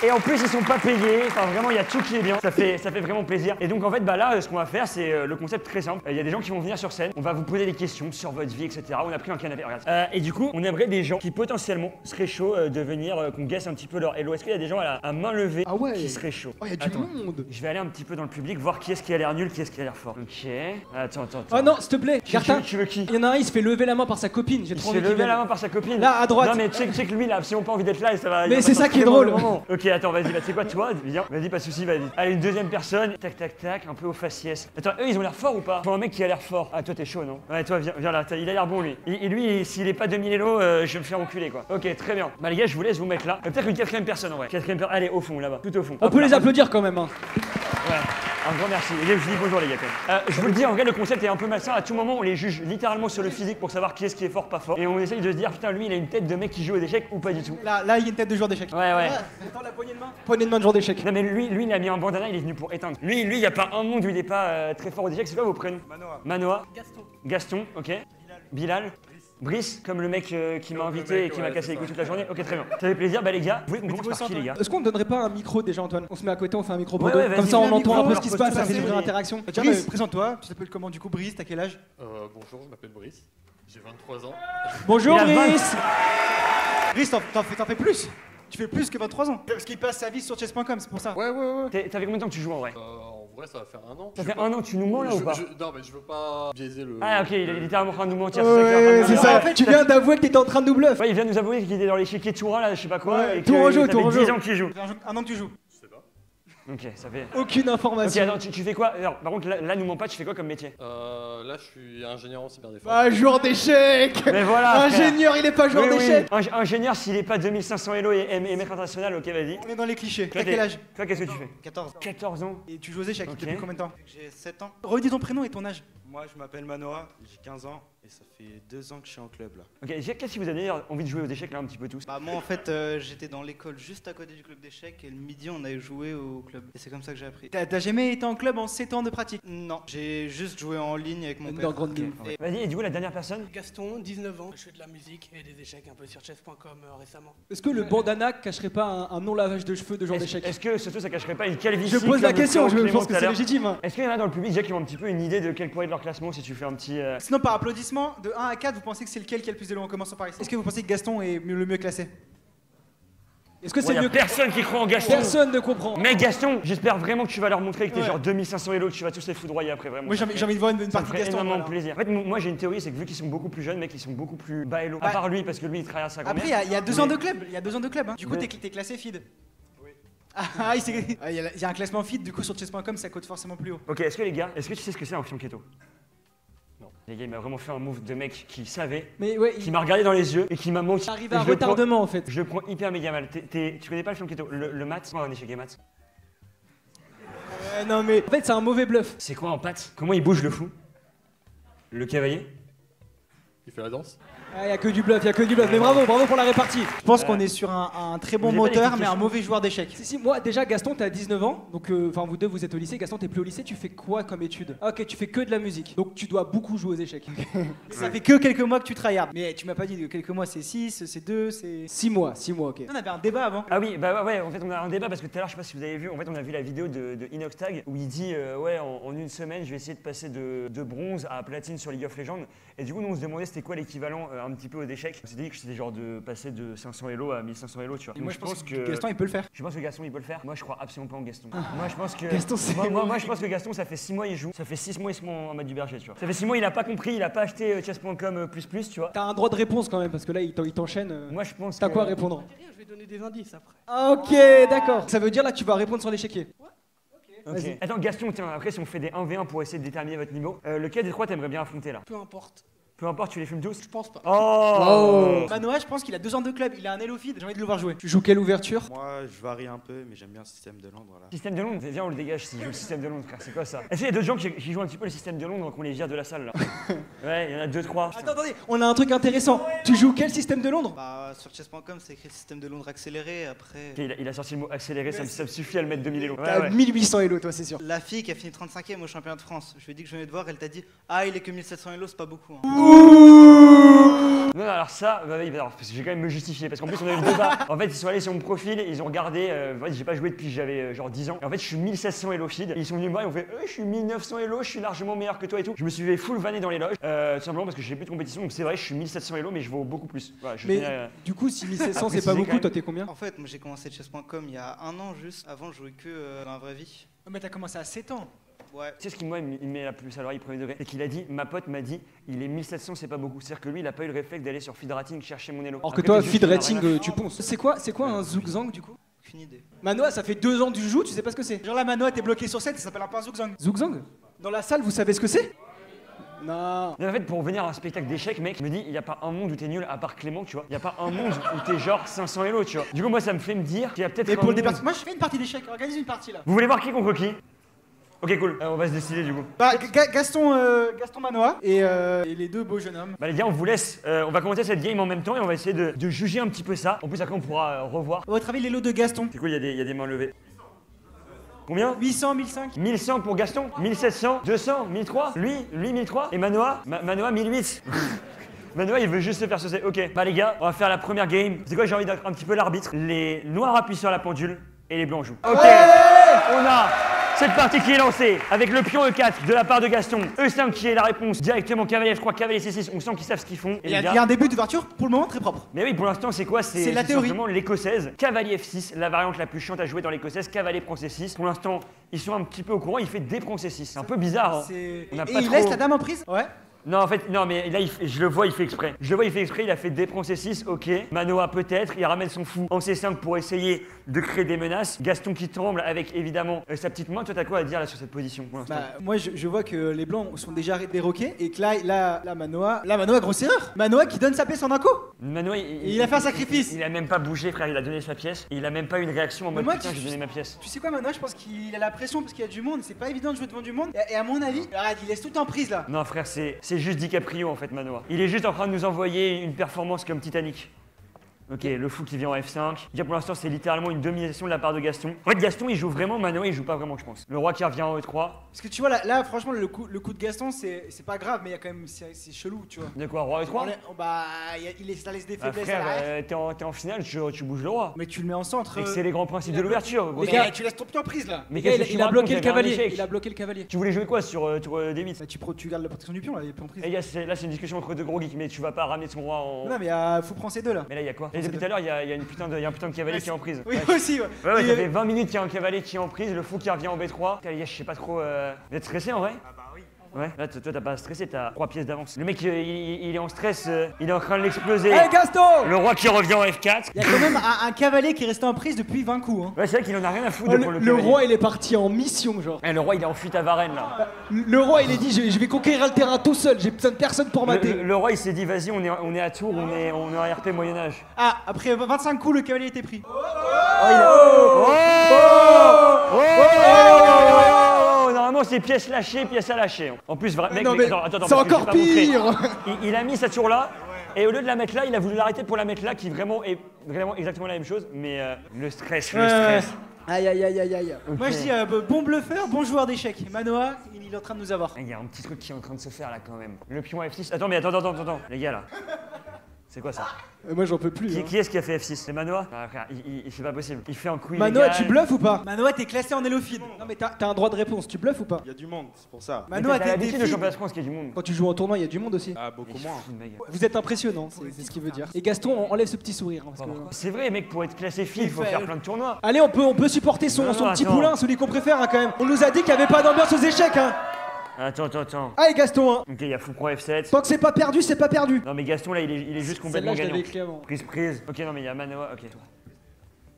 Et en plus, ils sont pas payés. Enfin, vraiment, il y a tout qui est bien. Ça fait vraiment plaisir. Et donc, en fait, bah là, ce qu'on va faire, c'est le concept très simple. Il y a des gens qui vont venir sur scène. On va vous poser des questions sur votre vie, etc. On a pris un canapé. Regarde. Et du coup, on aimerait des gens qui potentiellement seraient chauds de venir, qu'on guesse un petit peu leur hello. Est-ce qu'il y a des gens à main levée qui seraient chauds? Oh, il y a du monde. Je vais aller un petit peu dans le public, voir qui est-ce qui a l'air nul, qui est-ce qui a l'air fort. Ok. Attends. Oh non, s'il te plaît. Gartin, tu veux qui? Il y en a un, il se fait lever la main par sa copine. J'ai trop envie. Il se fait lever la main par sa copine. Là, à droite. Non, mais check lui, il a absolument pas envie d'être là et ça va. Mais c'est ça qui est drôle. Ok, attends, vas-y, c'est quoi? Toi, viens, vas-y, pas de soucis, vas-y. Allez, une deuxième personne, tac, un peu au faciès. Attends, eux, ils ont l'air forts ou pas? Faut un mec qui a l'air fort. Ah, toi, t'es chaud, non? Ouais, toi, viens là, il a l'air bon, lui. Et lui, s'il est pas 2000 élo, je vais me faire enculer, quoi. Ok, très bien. Bah, les gars, je vous laisse vous mettre là. Peut-être une quatrième personne, en vrai. Quatrième personne, allez, au fond, là-bas, tout au fond. On peut les applaudir quand même, hein. Ouais, un grand merci. Et je vous dis bonjour les gars quand même. Je vous le dis, en vrai le concept est un peu malsain. À tout moment on les juge littéralement sur le physique pour savoir qui est fort, pas fort. Et on essaye de se dire putain lui il a une tête de mec qui joue aux échecs ou pas du tout. Là il y a une tête de joueur d'échecs. Ouais. Attends la poignée de main. Poignée de main de joueur d'échecs. Non mais lui il a mis un bandana, il est venu pour éteindre. Lui il y a pas un monde où il est pas très fort aux échecs. C'est quoi vos prénoms? Manoa. Gaston, ok. Bilal. Brice, comme le mec qui m'a invité et qui m'a cassé les couilles toute la journée. Ok, très bien. Ça fait plaisir. Bah les gars, vous voulez qu'on commence par qui les gars? Est-ce qu'on ne donnerait pas un micro déjà Antoine? On se met à côté, on fait un micro pour Ouais, deux. ouais, Comme ça on entend un peu ce alors, qui se passe, ça fait pose-toi, une vraie c'est- interaction. Brice, présente-toi, tu t'appelles comment du coup Brice, t'as quel âge? Bonjour, je m'appelle Brice, j'ai 23 ans. Bonjour Il a Brice. Brice, t'en fais plus. Tu fais plus que 23 ans. Parce qu'il passe sa vie sur chess.com, c'est pour ça. Ouais. T'avais combien de temps que tu joues en vrai? En vrai, ça va faire un an. Ça fait un an, tu nous mens là ou pas? Non, mais je veux pas biaiser le. Ah ok, il est littéralement en train de nous mentir. Ouais, c'est c'est ça ça. qu'il est en train de nous dire. Tu viens d'avouer que t'étais en train de nous bluff. Ouais, il vient de nous avouer qu'il était dans l'échiquier Toura là, je sais pas quoi. Ouais, et tour en jeu, ça fait tour en 10 jeu. ans qu'il joue. Ça fait un an que tu joues. Je sais pas. Ok, ça fait. Aucune Ok, information. attends, tu fais quoi? Alors, par contre, là, nous mens pas, tu fais quoi comme métier? Là, je suis ingénieur en cyberdéfense. Ah, joueur d'échecs. Mais voilà! frère. Ingénieur, il est pas joueur Oui, oui. d'échecs. Ingénieur, s'il est pas 2500 Elo et maître international, ok, vas-y. On est dans les clichés. Toi, T'as quel âge? Toi, qu'est-ce que tu fais? 14. 14 ans. Et tu joues aux échecs Ok. depuis combien de temps? J'ai 7 ans. Redis ton prénom et ton âge. Moi, je m'appelle Manoa, j'ai 15 ans et ça fait 2 ans que je suis en club là. Ok, qu'est-ce qui vous a donné envie de jouer aux échecs là un petit peu tous? Bah, moi en fait, j'étais dans l'école juste à côté du club d'échecs et le midi on allait jouer au club. Et c'est comme ça que j'ai appris. T'as jamais été en club en 7 ans de pratique? Non, j'ai juste joué en ligne avec mon Dans père. grande game. Et Vas-y, et du coup, la dernière personne? Gaston, 19 ans, je fais de la musique et des échecs un peu sur chess.com récemment. Est-ce que le bandana cacherait pas un non-lavage de cheveux de joueur d'échecs? Est-ce que surtout ça cacherait pas une calvitie? Je pose la comme question, Florent je Clément pense que tout à c'est l'heure légitime. Hein. Est-ce qu'il y en a dans le public déjà qui ont un petit peu une idée de quel pourrait être leur classement si tu fais un petit. Sinon, par applaudissement, de 1 à 4, vous pensez que c'est lequel qui a le plus d'élo? En commençant par ici. Est-ce que vous pensez que Gaston est le mieux classé? Est-ce que Ouais, c'est y a mieux que personne qui croit en Gaston. personne ne comprend? Mais Gaston, j'espère vraiment que tu vas leur montrer que t'es Ouais. genre 2500 Elo, que tu vas tous les foudroyer après vraiment. Moi, j'ai envie de voir une Ça me partie de ferait Gaston. énormément voilà. de plaisir. En fait, moi j'ai une théorie, c'est que vu qu'ils sont beaucoup plus jeunes, mec, ils sont beaucoup plus bas Elo. À Bah, part lui, parce que lui il travaille à sa grand-mère. Après, il y a 2 ans de club. Il y a 2 ans de club. Hein. Du coup, Ouais. t'es classé feed. Oui. Ah, il y a un classement feed. Du coup, sur chess.com, ça cote forcément plus haut. Ok, est-ce que les gars, est-ce que tu sais ce que c'est un fianchetto? Non. Les gars, il m'a vraiment fait un move de mec qui savait, Mais ouais, qui m'a regardé dans les yeux et qui m'a menti. il arrive Et à je le prends- retardement en fait. Je le prends hyper méga mal. Tu connais pas le fianchetto? Le maths? C'est quoi un échec et maths? Non mais en fait c'est un mauvais bluff. C'est quoi en pâte? Comment il bouge le fou? Le cavalier? Il fait la danse. Ah, y a que du bluff, Mais bravo pour la répartie. Je pense qu'on est sur un très bon Vous avez pas moteur, des mais un questions mauvais joueur d'échecs. Si, moi déjà Gaston t'as 19 ans, donc enfin vous deux vous êtes au lycée, Gaston t'es plus au lycée, tu fais quoi comme étude? Ah, ok, tu fais que de la musique, donc tu dois beaucoup jouer aux échecs. Ça fait que quelques mois que tu tryhards. Mais tu m'as pas dit que quelques mois c'est 6, c'est 2, c'est. 6 mois, ok. On avait un débat avant. Ah oui, bah ouais, en fait on a un débat parce que tout à l'heure, je sais pas si vous avez vu, en fait on a vu la vidéo de Inoxtag où il dit ouais en une semaine je vais essayer de passer de bronze à platine sur League of Legends. Et du coup nous on se demandait c'était quoi l'équivalent un petit peu aux échecs. On s'est dit que c'était genre de passer de 500 Elo à 1500 Elo, tu vois. Et Donc, moi je pense que Gaston il peut le faire. Je pense que Gaston il peut le faire. Moi je crois absolument pas en Gaston. Moi je pense que Gaston, c'est moi je pense que Gaston ça fait 6 mois il joue, ça fait 6 mois ils sont en mode du berger, tu vois. Ça fait 6 mois il a pas compris, il a pas acheté chess.com plus, tu vois. T'as un droit de réponse quand même parce que là il t'enchaîne. Moi je pense T'as que- quoi à répondre? Je vais donner des indices après. Ah, ok, d'accord. Ça veut dire là tu vas répondre sur l'échiquier. Ok. Vas-y. Attends Gaston, tiens, après si on fait des 1v1 pour essayer de déterminer votre niveau, lequel des trois t'aimerais bien affronter là? Peu importe, Peu importe, tu les fumes tous? je pense pas. Oh, Manoa, je pense qu'il a 2 ans de club, il a un elo feed, j'ai envie de le voir jouer. Tu joues quelle ouverture? Moi, je varie un peu, mais j'aime bien le système de Londres là. Système de Londres, viens on le dégage s'il joue le système de Londres frère, c'est quoi ça? Est-ce qu'il y a d'autres gens qui jouent un petit peu le système de Londres qu'on les vire de la salle là? Ouais, il y en a 2-3. Attendez, on a un truc intéressant. Tu joues quel système de Londres? Bah, sur chess.com, c'est écrit système de Londres accéléré. Après, Ok, il a sorti le mot accéléré, ça me suffit à le mettre 2000 élo. Ouais, T'as ouais. 1800 Elo toi c'est sûr. la fille qui a fini 35e au championnat de France, je lui ai dit que je venais de voir, elle t'a dit ah, il est que 1700 Elo, c'est pas beaucoup. Hein. Non, alors ça, bah oui, alors, parce que je vais quand même me justifier, parce qu'en plus on a eu le débat. En fait, ils sont allés sur mon profil, et ils ont regardé, en fait, j'ai pas joué depuis que j'avais genre 10 ans. Et en fait, je suis 1700 Elo feed, et ils sont venus me voir, ils ont fait, je suis 1900 Elo, je suis largement meilleur que toi et tout. Je me suis fait full vanner dans les loges, tout simplement parce que j'ai plus de compétition, donc c'est vrai, je suis 1700 Elo, mais je vaux beaucoup plus. Voilà, je Mais tenais, du coup si 1700 c'est préciser pas quand beaucoup, même. toi t'es combien? En fait, moi j'ai commencé chess.com il y a 1 an juste. Avant, je jouais que dans la vraie vie. Oh, mais t'as commencé à 7 ans. Ouais. Tu sais ce qui, moi, il met la plus à l'oreille premier degré? C'est qu'il a dit, ma pote m'a dit, il est 1700, c'est pas beaucoup. C'est-à-dire que lui, il a pas eu le réflexe d'aller sur feed rating chercher mon elo. Alors que Après, toi t'es juste feed une rating arena. tu ponces. C'est quoi un Zugzang du coup? Aucune idée. Manoa ça fait 2 ans que tu joues, tu sais pas ce que c'est? Genre là, Manoa, t'es bloqué sur 7, ça s'appelle un peu un Zugzang. Zugzang? Dans la salle vous savez ce que c'est? Non. Mais en fait, pour venir à un spectacle d'échecs, mec, je me dis, il y a pas un monde où t'es nul à part Clément, tu vois. Il y a pas un monde où t'es genre 500 Elo, tu vois. Du coup, moi, ça me fait me dire qu'il y a peut-être Mais un pour des monde- parties. Moi, je fais une partie d'échecs, organise une partie là. Vous voulez voir qui contre qui? Ok, cool. On va se décider du coup. Bah, Gaston Manoa et les deux beaux jeunes hommes. Bah les gars, on vous laisse. On va commencer cette game en même temps et on va essayer de juger un petit peu ça. En plus, après, on pourra revoir. À votre avis, les lots de Gaston? C'est cool, il y a des mains levées. Combien? 800, 1005. 1100 pour Gaston, 1700, 200, 1003, lui 1003 et Manoa, Manoa 1008. Manoa il veut juste se faire saucer. Ok, bah les gars, on va faire la première game. C'est quoi, j'ai envie d'être un petit peu l'arbitre. Les noirs appuient sur la pendule et les blancs jouent. Ok, on a cette partie qui est lancée avec le pion E4 de la part de Gaston, E5 qui est la réponse directement cavalier F3, cavalier C6, on sent qu'ils savent ce qu'ils font. Il y a un début d'ouverture pour le moment très propre. Mais oui, pour l'instant, c'est quoi? C'est la théorie. Simplement l'écossaise. Cavalier F6, la variante la plus chiante à jouer dans l'écossaise. Cavalier prend C6. Pour l'instant, ils sont un petit peu au courant. Il fait D prend C6. C'est un peu bizarre. Hein. Et On a pas il trop- laisse la dame en prise? Ouais. Non, en fait, non, mais là, je le vois, il fait exprès. Je le vois, il fait exprès. Il a fait D prend C6. Ok. Manoa peut-être. Il ramène son fou en C5 pour essayer de créer des menaces. Gaston qui tremble avec évidemment sa petite main. Toi, t'as quoi à dire là sur cette position pour l'instant? Bah, moi je vois que les blancs sont déjà déroqués et que là Manoa, grosse erreur. Manoa qui donne sa pièce en un coup. Manoa, Il a fait un sacrifice. Il a même pas bougé, frère. Il a donné sa pièce. Et il a même pas eu une réaction en Mais mode moi, putain, tu- j'ai donné ma pièce. Tu sais quoi Manoa, je pense qu'il a la pression parce qu'il y a du monde, c'est pas évident de jouer devant du monde. Et à mon avis, regarde, il laisse tout en prise là. Non frère, c'est juste DiCaprio en fait, Manoa. Il est juste en train de nous envoyer une performance comme Titanic. Ok, le fou qui vient en F5. Déjà pour l'instant, c'est littéralement une domination de la part de Gaston. En fait, Gaston il joue vraiment, Manoa il joue pas vraiment, je pense. Le roi qui revient en E3. Parce que tu vois là franchement le coup de Gaston c'est pas grave mais il y a quand même c'est chelou tu vois. De quoi, roi E3? Bah ça laisse des Bah, faiblesses frère, à l'arrière. t'es en finale, tu bouges le roi. Mais tu le mets en centre. Et que c'est les grands principes de l'ouverture. gros. Les gars, tu laisses ton pied en prise là. Mais Les gars, qu'est-ce que tu il a me bloqué le racontes, j'avais un cavalier. échec. Il a bloqué le cavalier. Tu voulais jouer quoi sur tour D8? Bah, tu gardes la protection du pion là, il est pas en prise. Les gars, là c'est une discussion entre deux gros geeks, mais tu vas pas ramener ton roi en. Non mais faut prendre ces deux là. Mais là, il y a quoi? Et depuis tout à l'heure, il y a un putain de cavalier qui est en prise. Oui Ouais, aussi ouais. Ouais, Et- ça fait 20 minutes qu'il y a un cavalier qui est en prise, le fou qui revient en B3. Putain, les gars, je sais pas trop. Vous êtes stressé en vrai? Ah bah oui. Ouais, là toi t'as pas stressé, t'as 3 pièces d'avance. Le mec il est en stress, il est en train de l'exploser. Hey Gaston! Le roi qui revient en F4. Il y a quand même un cavalier qui est resté en prise depuis 20 coups hein. Ouais, c'est vrai qu'il en a rien à foutre Oh, de pour le le cavalier. roi il est parti en mission genre. Eh, le roi il est en fuite à Varennes là. Le roi il est dit je vais conquérir le terrain tout seul, j'ai besoin de personne pour m'aider. Le roi il s'est dit vas-y on est à Tours, on est en RP Moyen-Âge. Ah après 25 coups le cavalier était pris. Normalement c'est pièce lâchée, pièce à lâcher. En plus, mec, Non, mais attends, c'est parce que je encore vais pas montrer. pire. Il a mis sa tour là, et au lieu de la mettre là, il a voulu l'arrêter pour la mettre là, qui vraiment est vraiment exactement la même chose, mais le stress. Aïe aïe aïe aïe aïe. Ok. Moi je dis bon bluffeur, bon joueur d'échecs. Manoa, il est en train de nous avoir. Il y a un petit truc qui est en train de se faire là quand même. Le pion F6. Attends, mais attends, les gars là. C'est quoi ça? Moi j'en peux plus. hein. Qui est-ce qui a fait F6? C'est Manoa? Ah, frère, c'est pas possible. Il fait un coup Manoa, illégal. tu bluffes ou pas? Manoa t'es classé en élophile. Non mais t'as un droit de réponse, tu bluffes ou pas? Il y a du monde, c'est pour ça. Mais Manoa t'as t'es l'habitude de feed. championnat de France qu'il y a du monde. Quand tu joues en tournoi, il y a du monde aussi. Ah, beaucoup Il se moins. fout de ma gueule. Vous êtes impressionnant, c'est ce qu'il veut dire. Et Gaston, enlève ce petit sourire. hein, parce que- C'est vrai, mec, pour être classé fille, il faut faire plein de tournois. Allez, on peut supporter son Non, petit attends. poulain, celui qu'on préfère hein, quand même. On nous a dit qu'il n'y avait pas d'ambiance aux échecs. Hein. Attends. Allez Gaston, hein. Ok, il y a fou pro F7. Tant que c'est pas perdu, c'est pas perdu. Non, mais Gaston là, il est juste complètement Celle-là, je gagnant. l'avais écrit avant. Prise. Ok, non, mais il y a Manoa. Ok, toi.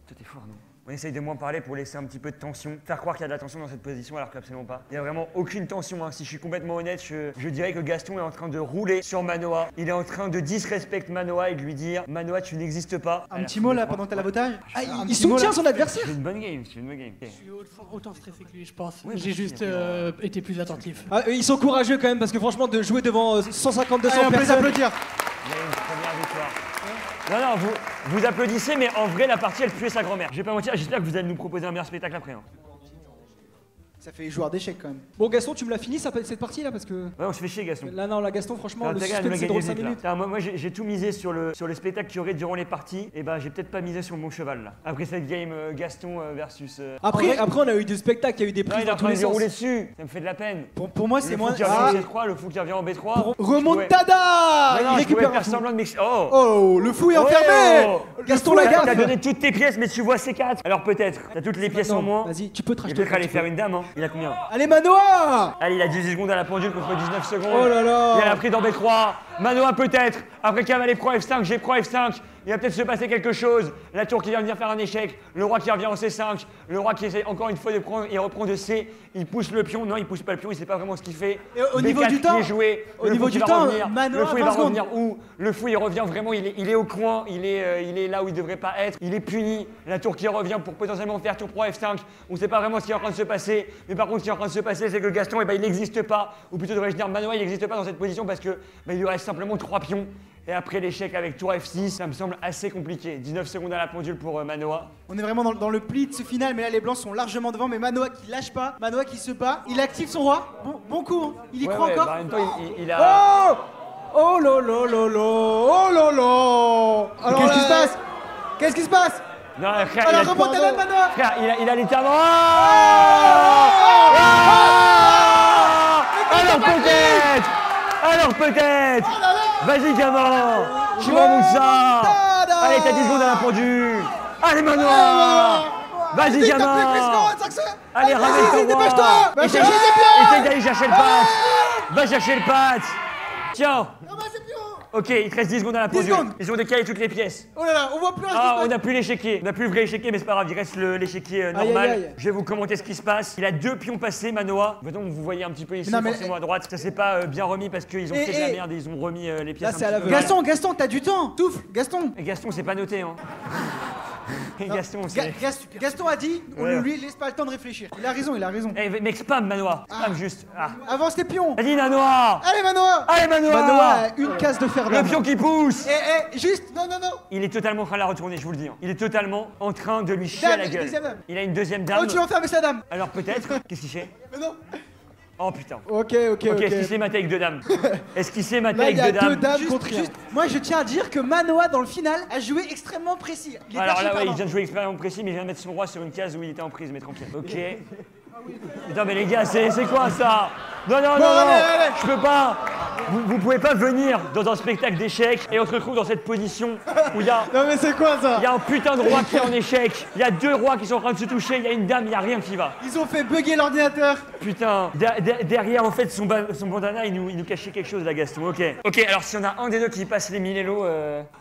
Toi, t'es fort, non? On essaye de moins parler pour laisser un petit peu de tension. Faire croire qu'il y a de la tension dans cette position alors qu'absolument pas. Il y a vraiment aucune tension. Hein. Si je suis complètement honnête, je dirais que Gaston est en train de rouler sur Manoa. Il est en train de disrespecter Manoa et de lui dire Manoa, tu n'existes pas. Un petit mot là pendant que t'as l'avantage. Ah, Un il petit mot, soutient là. son adversaire. C'est une bonne game, c'est une bonne game. Ok. Je suis autant stressé que lui, je pense. Ouais, J'ai merci, juste été plus attentif. Ah, ils sont courageux quand même parce que franchement de jouer devant 150 200 Allez, on peut les personnes. applaudir. Il y a une première victoire. Non, vous applaudissez, mais en vrai, la partie, elle puait sa grand-mère. Je vais pas mentir, j'espère que vous allez nous proposer un meilleur spectacle après. Hein. Ça fait joueur d'échecs quand même. Bon Gaston, tu me l'as fini cette partie là parce que Ouais, on se fait chier, Gaston. là non, la Gaston franchement Putain, le t'as qu'à nous la suspense c'est gagner drôle 5 vite, là. minutes. Putain, moi j'ai tout misé sur le spectacle qu'il y aurait durant les parties, et bah j'ai peut-être pas misé sur mon cheval là. Après cette game Gaston versus. Après on a eu des spectacles, il y a eu des Non, prises il est en dans tous train de les sens. dérouler dessus, ça me fait de la peine. Pour moi c'est Le moins. fou qui revient Ah, en C3, le fou qui revient en B3. Remontada. Mais non, Il je pouvais récupère un faire fou. semblant de m'ex... Oh Oh, le fou est Oh enfermé. Gaston T'as Lagarde. donné toutes tes pièces, mais tu vois C4. Alors peut-être, t'as toutes les pièces en Non, moins. Vas-y, tu peux te Il racheter. peut-être aller faire une dame, hein. Il a combien? Allez Manoa. Allez, il a 18 secondes à la pendule contre 19 secondes. Oh là là. Il a la prise dans B3. Manoa peut-être. Après cavalier Pro F5, G Pro F5. Il va peut-être se passer quelque chose. La tour qui va venir faire un échec. Le roi qui revient en C5. Le roi qui essaie encore une fois de prendre. Il reprend de C. Il pousse le pion. Non, il pousse pas le pion. Il sait pas vraiment ce qu'il fait. Et au niveau B4 du temps, qui est joué. au Le niveau fou qui du va temps, revenir. Manoa, le fou il 20 va secondes. revenir où? Le fou il revient vraiment. Il est au coin. Il est là où il devrait pas être. Il est puni. La tour qui revient pour potentiellement faire tour Pro F5. On sait pas vraiment ce qui est en train de se passer. Mais par contre, ce qui est en train de se passer, c'est que Gaston, il n'existe pas. Ou plutôt devrais-je dire Manoa, il n'existe pas dans cette position parce que il lui reste simplement 3 pions. Et après l'échec avec tour F6, ça me semble assez compliqué. 19 secondes à la pendule pour Manoa. On est vraiment dans le pli de ce final, mais là les blancs sont largement devant. Mais Manoa qui lâche pas, Manoa qui se bat, il active son roi. Bon coup, hein. Il y croit encore. Bah, en même temps, il a. Oh Oh lolo lolo Oh lolo Alors qu'est-ce qui se passe? Qu'est-ce qui se passe? Non, frère, Alors il a... remontez de Manoa. Frère, il a littéralement. Alors peut-être Vas-y gamin Tu remontes ça. Allez, t'as 10 secondes à la pendule. Allez Manoa. Vas-y gamin. Allez, ramène ton roi. Va chercher Essaye d'aller chercher le patch. Va chercher le patch. Tiens. Ok, il te reste 10 secondes à la 10 pendule. secondes. Ils ont décalé toutes les pièces. Oh là là, on voit plus rien. Ah, on n'a plus l'échiquier. On n'a plus le vrai échiquier, mais c'est pas grave, il reste l'échiquier normal. aïe, aïe. Je vais vous commenter ce qui se passe. Il a 2 pions passés, Manoa. Donc vous voyez un petit peu ici, Non, mais- forcément à droite. Ça s'est pas bien remis parce qu'ils ont fait de la merde et ils ont remis les pièces. Là, c'est à l'aveugle. Gaston, t'as du temps. Touffe, Gaston. Et Gaston, c'est pas noté, hein. Et Gaston, c'est. Gaston a dit, on Ouais. ne lui laisse pas le temps de réfléchir. Il a raison. Eh, mec, spam, Manoa. Spam juste. Ah. Avance tes pions. Vas-y, Manoa. Allez Manoa. Allez, Manoa. Manoa a une case de fer Le d'âme. pion qui pousse. Juste, non. Il est totalement en train de la retourner, je vous le dis. Hein. Il est totalement en train de lui chier Dame, à la gueule. deuxième dame. Il a une deuxième dame. Oh, tu l'as enfermé sa dame. Alors peut-être. Qu'est-ce qu'il fait? Mais non. Oh putain. Ok. Ok, est-ce qu'il sait mater avec 2 dames? Est-ce qu'il sait mater Là, avec il y a 2 2 dames? dames contre rien. Moi, je tiens à dire que Manoa, dans le final, a joué extrêmement précis. Il était Alors archi là, ouais, il perdant. vient de jouer expérience précis, mais il vient de mettre son roi sur une case où il était en prise, mais tranquille. Ok. Putain, mais les gars, c'est quoi ça? Non, allez. je peux pas. Vous pouvez pas venir dans un spectacle d'échecs et on se retrouve dans cette position où il y a mais c'est quoi ça? un putain de roi qui est en échec. Il y a 2 rois qui sont en train de se toucher, il y a une dame, il y a rien qui va. Ils ont fait bugger l'ordinateur. Putain, derrière en fait son bandana, il nous cachait quelque chose là, Gaston. Ok, alors s'il y en a un des deux qui passe les 1000 élos.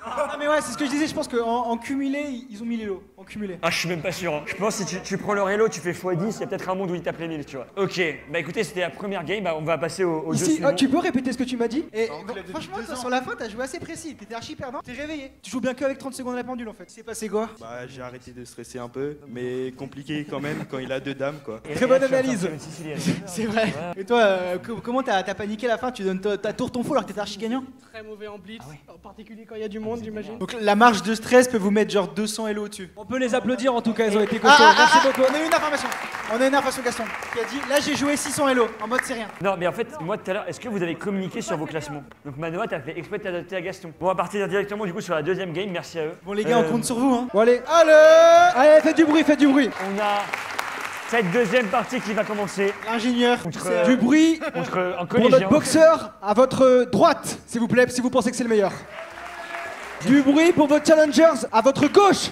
Ah mais ouais, c'est ce que je disais, je pense qu'en cumulé, ils ont mis les lots. En cumulé. Ah, je suis même pas sûr. Hein. Je pense que si tu prends leur elo, tu fais x10, il y a peut-être un monde où ils tapent les 1000, tu vois. Ok, bah écoutez, c'était la première game, bah, on va passer aux deux Ici, suivants. tu peux répéter ce que tu m'as dit? Et franchement, toi, sur la fin, t'as joué assez précis. T'étais archi perdant. T'es réveillé. Tu joues bien qu'avec 30 secondes à la pendule en fait. C'est passé quoi? Bah, j'ai arrêté de stresser un peu, mais compliqué quand même quand il a 2 dames quoi. Et Très là, bonne tu vas analyse. sortir une Sicilienne. C'est vrai. Et toi, comment t'as paniqué à la fin? Tu donnes ta tour ton faux alors que t'étais archi gagnant? Très mauvais en blitz, en particulier quand il y a du monde, j'imagine. Donc la marge de stress peut vous mettre genre 200 LO au-dessus. On peut les applaudir en tout cas, ils ont été costauds. Merci beaucoup. On a eu une information. On a une information Gaston qui a dit là j'ai joué 600 LO en mode c'est rien. Non, mais en fait, moi tout à l'heure, est-ce que vous avez communiqué sur vos classements? Donc Manoa, t'as fait exprès de t'adapter à Gaston. Bon, on va partir directement du coup sur la deuxième game, merci à eux. Bon les gars, on compte sur vous hein. Bon allez, Allez, faites du bruit. On a cette deuxième partie qui va commencer l'ingénieur. contre, C'est- Du bruit contre un pour collégien. notre boxeur à votre droite, s'il vous plaît, si vous pensez que c'est le meilleur. Du bruit pour vos challengers à votre gauche.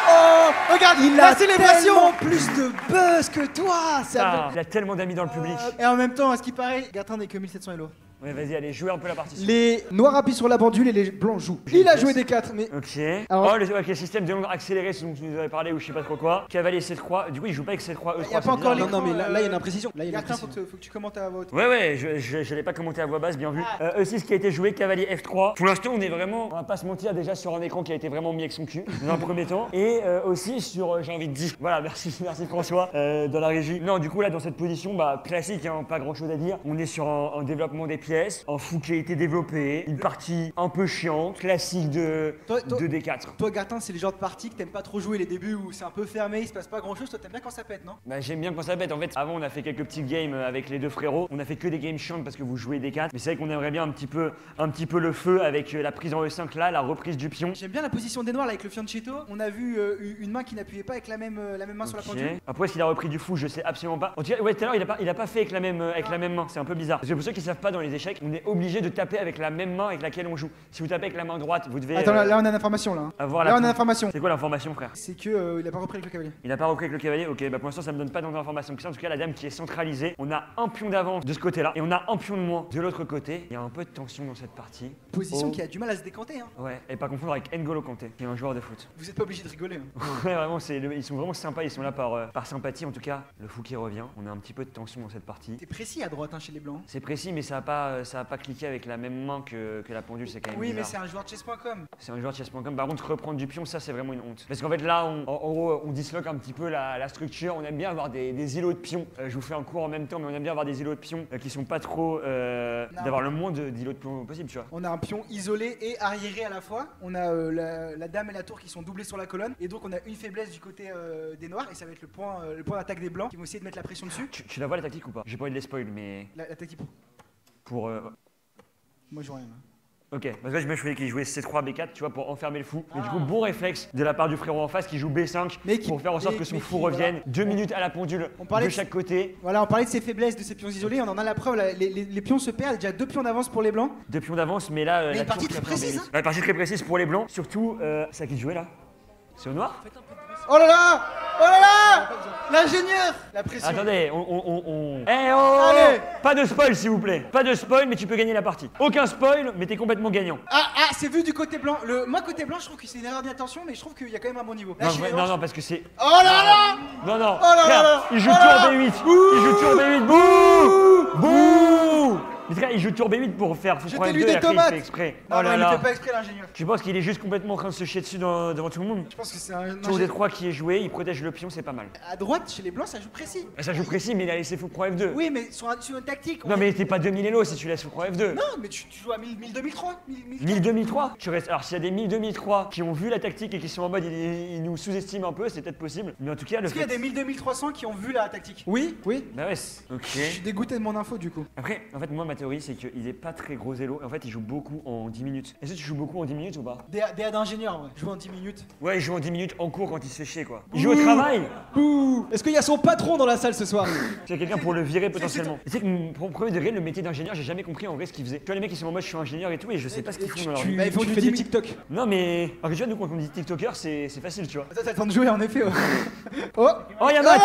Oh, regarde, Il la a célébration. tellement plus de buzz que toi. Ah, il a tellement d'amis dans le public. Et en même temps, à ce qui paraît, Bertrand n'est que 1700 LO. Ouais, vas-y, allez, jouez un peu la partie. Les noirs appuient sur la pendule et les blancs jouent. Il a joué des 4, mais Ok. Alors- Oh, le système de nombre accéléré, ce dont tu nous avais parlé ou je sais pas trop quoi. Cavalier C3. Du coup, il joue pas avec C3, E3. Y a pas c'est encore bizarre, non, non mais là, il y a une imprécision. Là, il y a une Bertrand, imprécision. faut que tu commentes à voix haute. Ouais, je l'ai pas commenté à voix basse, bien vu. E6 qui a été joué, cavalier F3. Pour l'instant, on est vraiment, on va pas se mentir, déjà sur un écran qui a été vraiment mis avec son cul, dans un premier temps. Et aussi sur, j'ai envie de dire, voilà, merci François, dans la régie. Non, du coup, là, dans cette position, bah, classique, hein, pas grand chose à dire. On est sur un développement des pièces, un fou qui a été développé, une partie un peu chiante, classique de Toi- 2D4. Toi, Gartin, c'est le genre de partie que t'aimes pas trop jouer les débuts où c'est un peu fermé, il se passe pas grand chose. Toi, t'aimes bien quand ça pète, non? Bah, j'aime bien quand ça pète. En fait, avant, on a fait quelques petits games avec les deux frérots. On a fait que des games chiantes parce que vous jouez des 4. Mais c'est vrai qu'on aimerait bien un petit peu le feu avec la prise en E5 là, la reprise du pion. J'aime bien la position des noirs là, avec le fianchetto. On a vu une main qui n'appuyait pas avec la même main sur la Ok. pendule. Après, est-ce qu'il a repris du fou? Je sais absolument pas. En tout cas, ouais, tout à l'heure, il a pas fait avec la même main. C'est un peu bizarre. Parce que pour ceux qui savent pas, dans les échecs, on est obligé de taper avec la même main avec laquelle on joue. Si vous tapez avec la main droite, vous devez Attends, là on a l'information là. avoir Là la on a l'information. C'est quoi l'information, frère? C'est que il a pas repris avec le cavalier. Il n'a pas repris avec le cavalier. Ok, bah pour l'instant ça me donne pas d'informations que ça. En tout cas, la dame qui est centralisée, on a un pion d'avance de ce côté-là et on a un pion de moins de l'autre côté. Il y a un peu de tension dans cette partie. Position Oh. qui a du mal à se décanter. Hein. Ouais, et pas confondre avec N'Golo Kanté, qui est un joueur de foot. Vous êtes pas obligé de rigoler. Hein. Ouais, vraiment, ils sont vraiment sympas, ils sont là par sympathie. En tout cas, le fou qui revient, on a un petit peu de tension dans cette partie. C'est précis à droite hein, chez les blancs. C'est précis, mais ça a pas cliqué avec la même main que la pendule, c'est quand même Oui, mais bizarre. c'est un joueur de chess.com. C'est un joueur de chess.com. Par contre, reprendre du pion, ça c'est vraiment une honte. Parce qu'en fait, là, en gros, on disloque un petit peu la structure. On aime bien avoir des îlots de pions. Je vous fais un cours en même temps, mais on aime bien avoir des îlots de pions qui sont pas trop. D'avoir le moins d'îlots de pions possible, tu vois. On a un pion isolé et arriéré à la fois. On a la dame et la tour qui sont doublées sur la colonne. Et donc on a une faiblesse du côté des noirs. Et ça va être le point d'attaque des blancs qui vont essayer de mettre la pression dessus. Tu la vois la tactique ou pas? J'ai pas envie de les spoil, mais. La tactique Pour. Moi je vois rien. Là. Ok, parce que je me suis dit qu'il jouait C3, B4, tu vois, pour enfermer le fou. Mais du coup, bon réflexe de la part du frérot en face qui joue B5 Mais qui- pour faire en sorte mais- que son mais fou qui, revienne. voilà. 2 minutes à la pendule On parlait de de- chaque côté. Voilà, on parlait de ces faiblesses, de ces pions isolés. On en a la preuve. Là, les pions se perdent. Déjà 2 pions d'avance pour les blancs. 2 pions d'avance, mais là. Mais la une partie tour très qui a pris précise, un B8. Ouais, partie très précise pour les blancs. Surtout, c'est à qui de jouer là? C'est au noir? Oh là là! Oh là là! L'ingénieur! La pression. Attendez, Eh oh! Allez. Pas de spoil s'il vous plaît. Pas de spoil, mais tu peux gagner la partie. Aucun spoil, mais t'es complètement gagnant. Ah, c'est vu du côté blanc. Moi, côté blanc, je trouve que c'est une erreur d'inattention, mais je trouve qu'il y a quand même un bon niveau. Là, Non, chez les non, blancs, non, parce que c'est. Oh là là! Non, non. Oh là Frère, là là. il joue Oh tour là. B8. Il joue tour B8. Bouh! Bouh! Mais frère, il joue tour B8 pour faire son Jetez-lui problème 2 des et après il tomates. fait exprès. Non, Oh non, là il le là. fait pas exprès, l'ingénieur. Tu penses qu'il est juste complètement en train de se chier dessus devant tout le monde? Je pense que c'est un. Tour des 3 qui est joué, il protège le pion, c'est pas mal. À droite, chez les blancs, ça joue précis. Ça joue précis, mais il a laissé fou pro F2. Oui, mais sur une tactique. Non, mais t'es pas 2000 Elo si tu laisses fou pro F2. Non, mais tu joues à 1000, 2003. 1000 2003 tu restes... Alors s'il y a des 1000 2003 qui ont vu la tactique et qui sont en mode ils nous sous-estiment un peu, c'est peut-être possible. Mais en tout cas, le Est-ce qu'il y a fait... des 1000, 2300 qui ont vu la tactique? Oui. Bah ouais, ok. Je suis dégoûté de mon info du coup. Après, en fait, moi, ma théorie, c'est qu'il est pas très gros Elo. En fait, il joue beaucoup en 10 minutes. Est-ce que tu joues beaucoup en 10 minutes ou pas? DA d'ingénieur, ouais. Jouer en 10 minutes. Ouais, il joue en 10 minutes en cours quand il se fait chier, quoi. Il joue au travail. Ouh. Est-ce qu'il y a son patron dans la salle ce soir? Il y a quelqu'un pour le virer potentiellement. Tu sais que mon premier degré, le métier d'ingénieur, j'ai jamais compris en vrai ce qu'il faisait. Tu vois, les mecs, ils sont en mode je suis ingénieur et tout, et je sais pas ce qu'ils font dans leur vie. Bah, il faut que tu fais des TikTok. Non, mais. Alors que tu vois, nous, quand on dit TikToker, c'est facile, tu vois. Attends, t'as le temps de jouer en effet. Ouais. Oh! Oh, y'a match.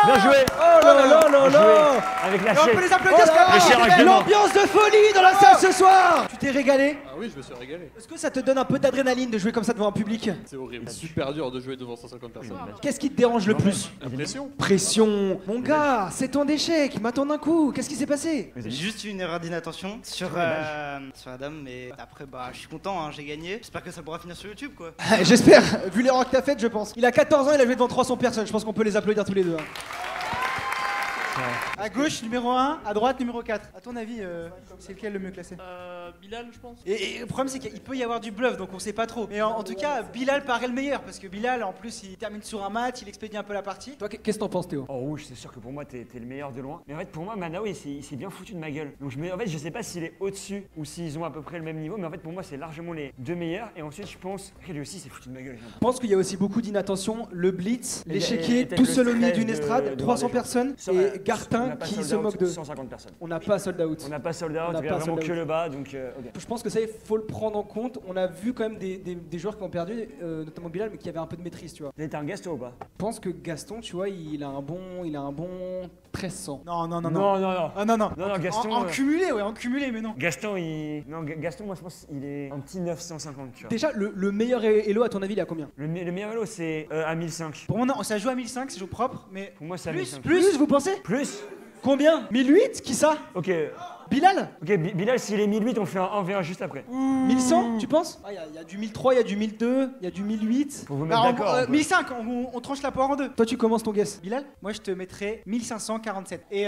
Bien joué. Oh là là là Bien joué. là. Avec la Et on peut chaîne. les applaudir parce Le cher que Agdemont. L'ambiance de folie dans la salle ce soir. tu t'es régalé. Ah oui, je me suis régalé. Est-ce que ça te donne un peu d'adrénaline de jouer comme ça devant un public? C'est horrible. Super dur de jouer devant 150 personnes. Qu'est-ce qui te dérange le plus? La pression. Pression. Mon gars, c'est ton d'échec, m'attends d'un coup. Qu'est-ce qui s'est passé? J'ai juste eu une erreur d'inattention sur la dame, mais après, bah, je suis content, hein, j'ai gagné. J'espère que ça pourra finir sur YouTube, quoi. J'espère, vu l'erreur que t'as faite, je pense. Il a 14 ans, il a joué devant 300 personnes. Je pense qu'on peut les applaudir tous les deux. Hein. À gauche, numéro 1, à droite, numéro 4. À ton avis, c'est lequel le mieux classé? Bilal, je pense. Et le problème, c'est qu'il peut y avoir du bluff, donc on sait pas trop. Mais en tout cas, Bilal paraît le meilleur, parce que Bilal, en plus, il termine sur un match, il expédie un peu la partie. Toi, qu'est-ce que t'en penses, Théo? En rouge, c'est sûr que pour moi, t'es le meilleur de loin. Mais en fait, pour moi, Manao, il s'est bien foutu de ma gueule. Donc, en fait, je sais pas s'il est au-dessus ou s'ils ont à peu près le même niveau. Mais en fait, pour moi, c'est largement les deux meilleurs. Et ensuite, je pense. Après, lui aussi, il s'est foutu de ma gueule. Je pense qu'il y a aussi beaucoup d'inattention. Le blitz, Et l'échiquier, peut-être tout le seul au milieu stress d'une de estrade, voir 300 des gens. personnes. Ça, Et on Gartin n'a pas qui sold se out, moque de. 150 personnes. On n'a pas sold out. On n'a pas sold On out, n'a il y pas a vraiment sold que out. le bas. Donc, ok. Je pense que ça, il faut le prendre en compte. On a vu quand même des joueurs qui ont perdu, notamment Bilal, mais qui avaient un peu de maîtrise, tu vois. T'es un guest, toi ou pas? Je pense que Gaston, tu vois, il a un bon 1300. Non, non, non, non. Non, non, non. Ah non, non. Non, non, Gaston. En cumulé, ouais, en cumulé, mais non. Gaston, Non, Gaston, moi, je pense qu'il est un petit 950, tu vois. Déjà, le meilleur Elo, à ton avis, il est à combien? Le meilleur Elo, c'est à 1005. Pour moi, non, ça joue à 1005, ça joue propre, mais. Pour moi, c'est à Plus, 1005. Plus, vous pensez? Plus? Combien? 1008? Qui ça? Ok. Bilal? Ok, Bilal, s'il est 1008, on fait un 1v1 juste après. 1100, tu penses? Il y a du 1003, il y a du 1002, il y a du 1008. Faut vous Bah, mettre d'accord. un peu. 1005, on tranche la poire en deux. Toi, tu commences ton guess. Bilal, moi je te mettrais 1547. Et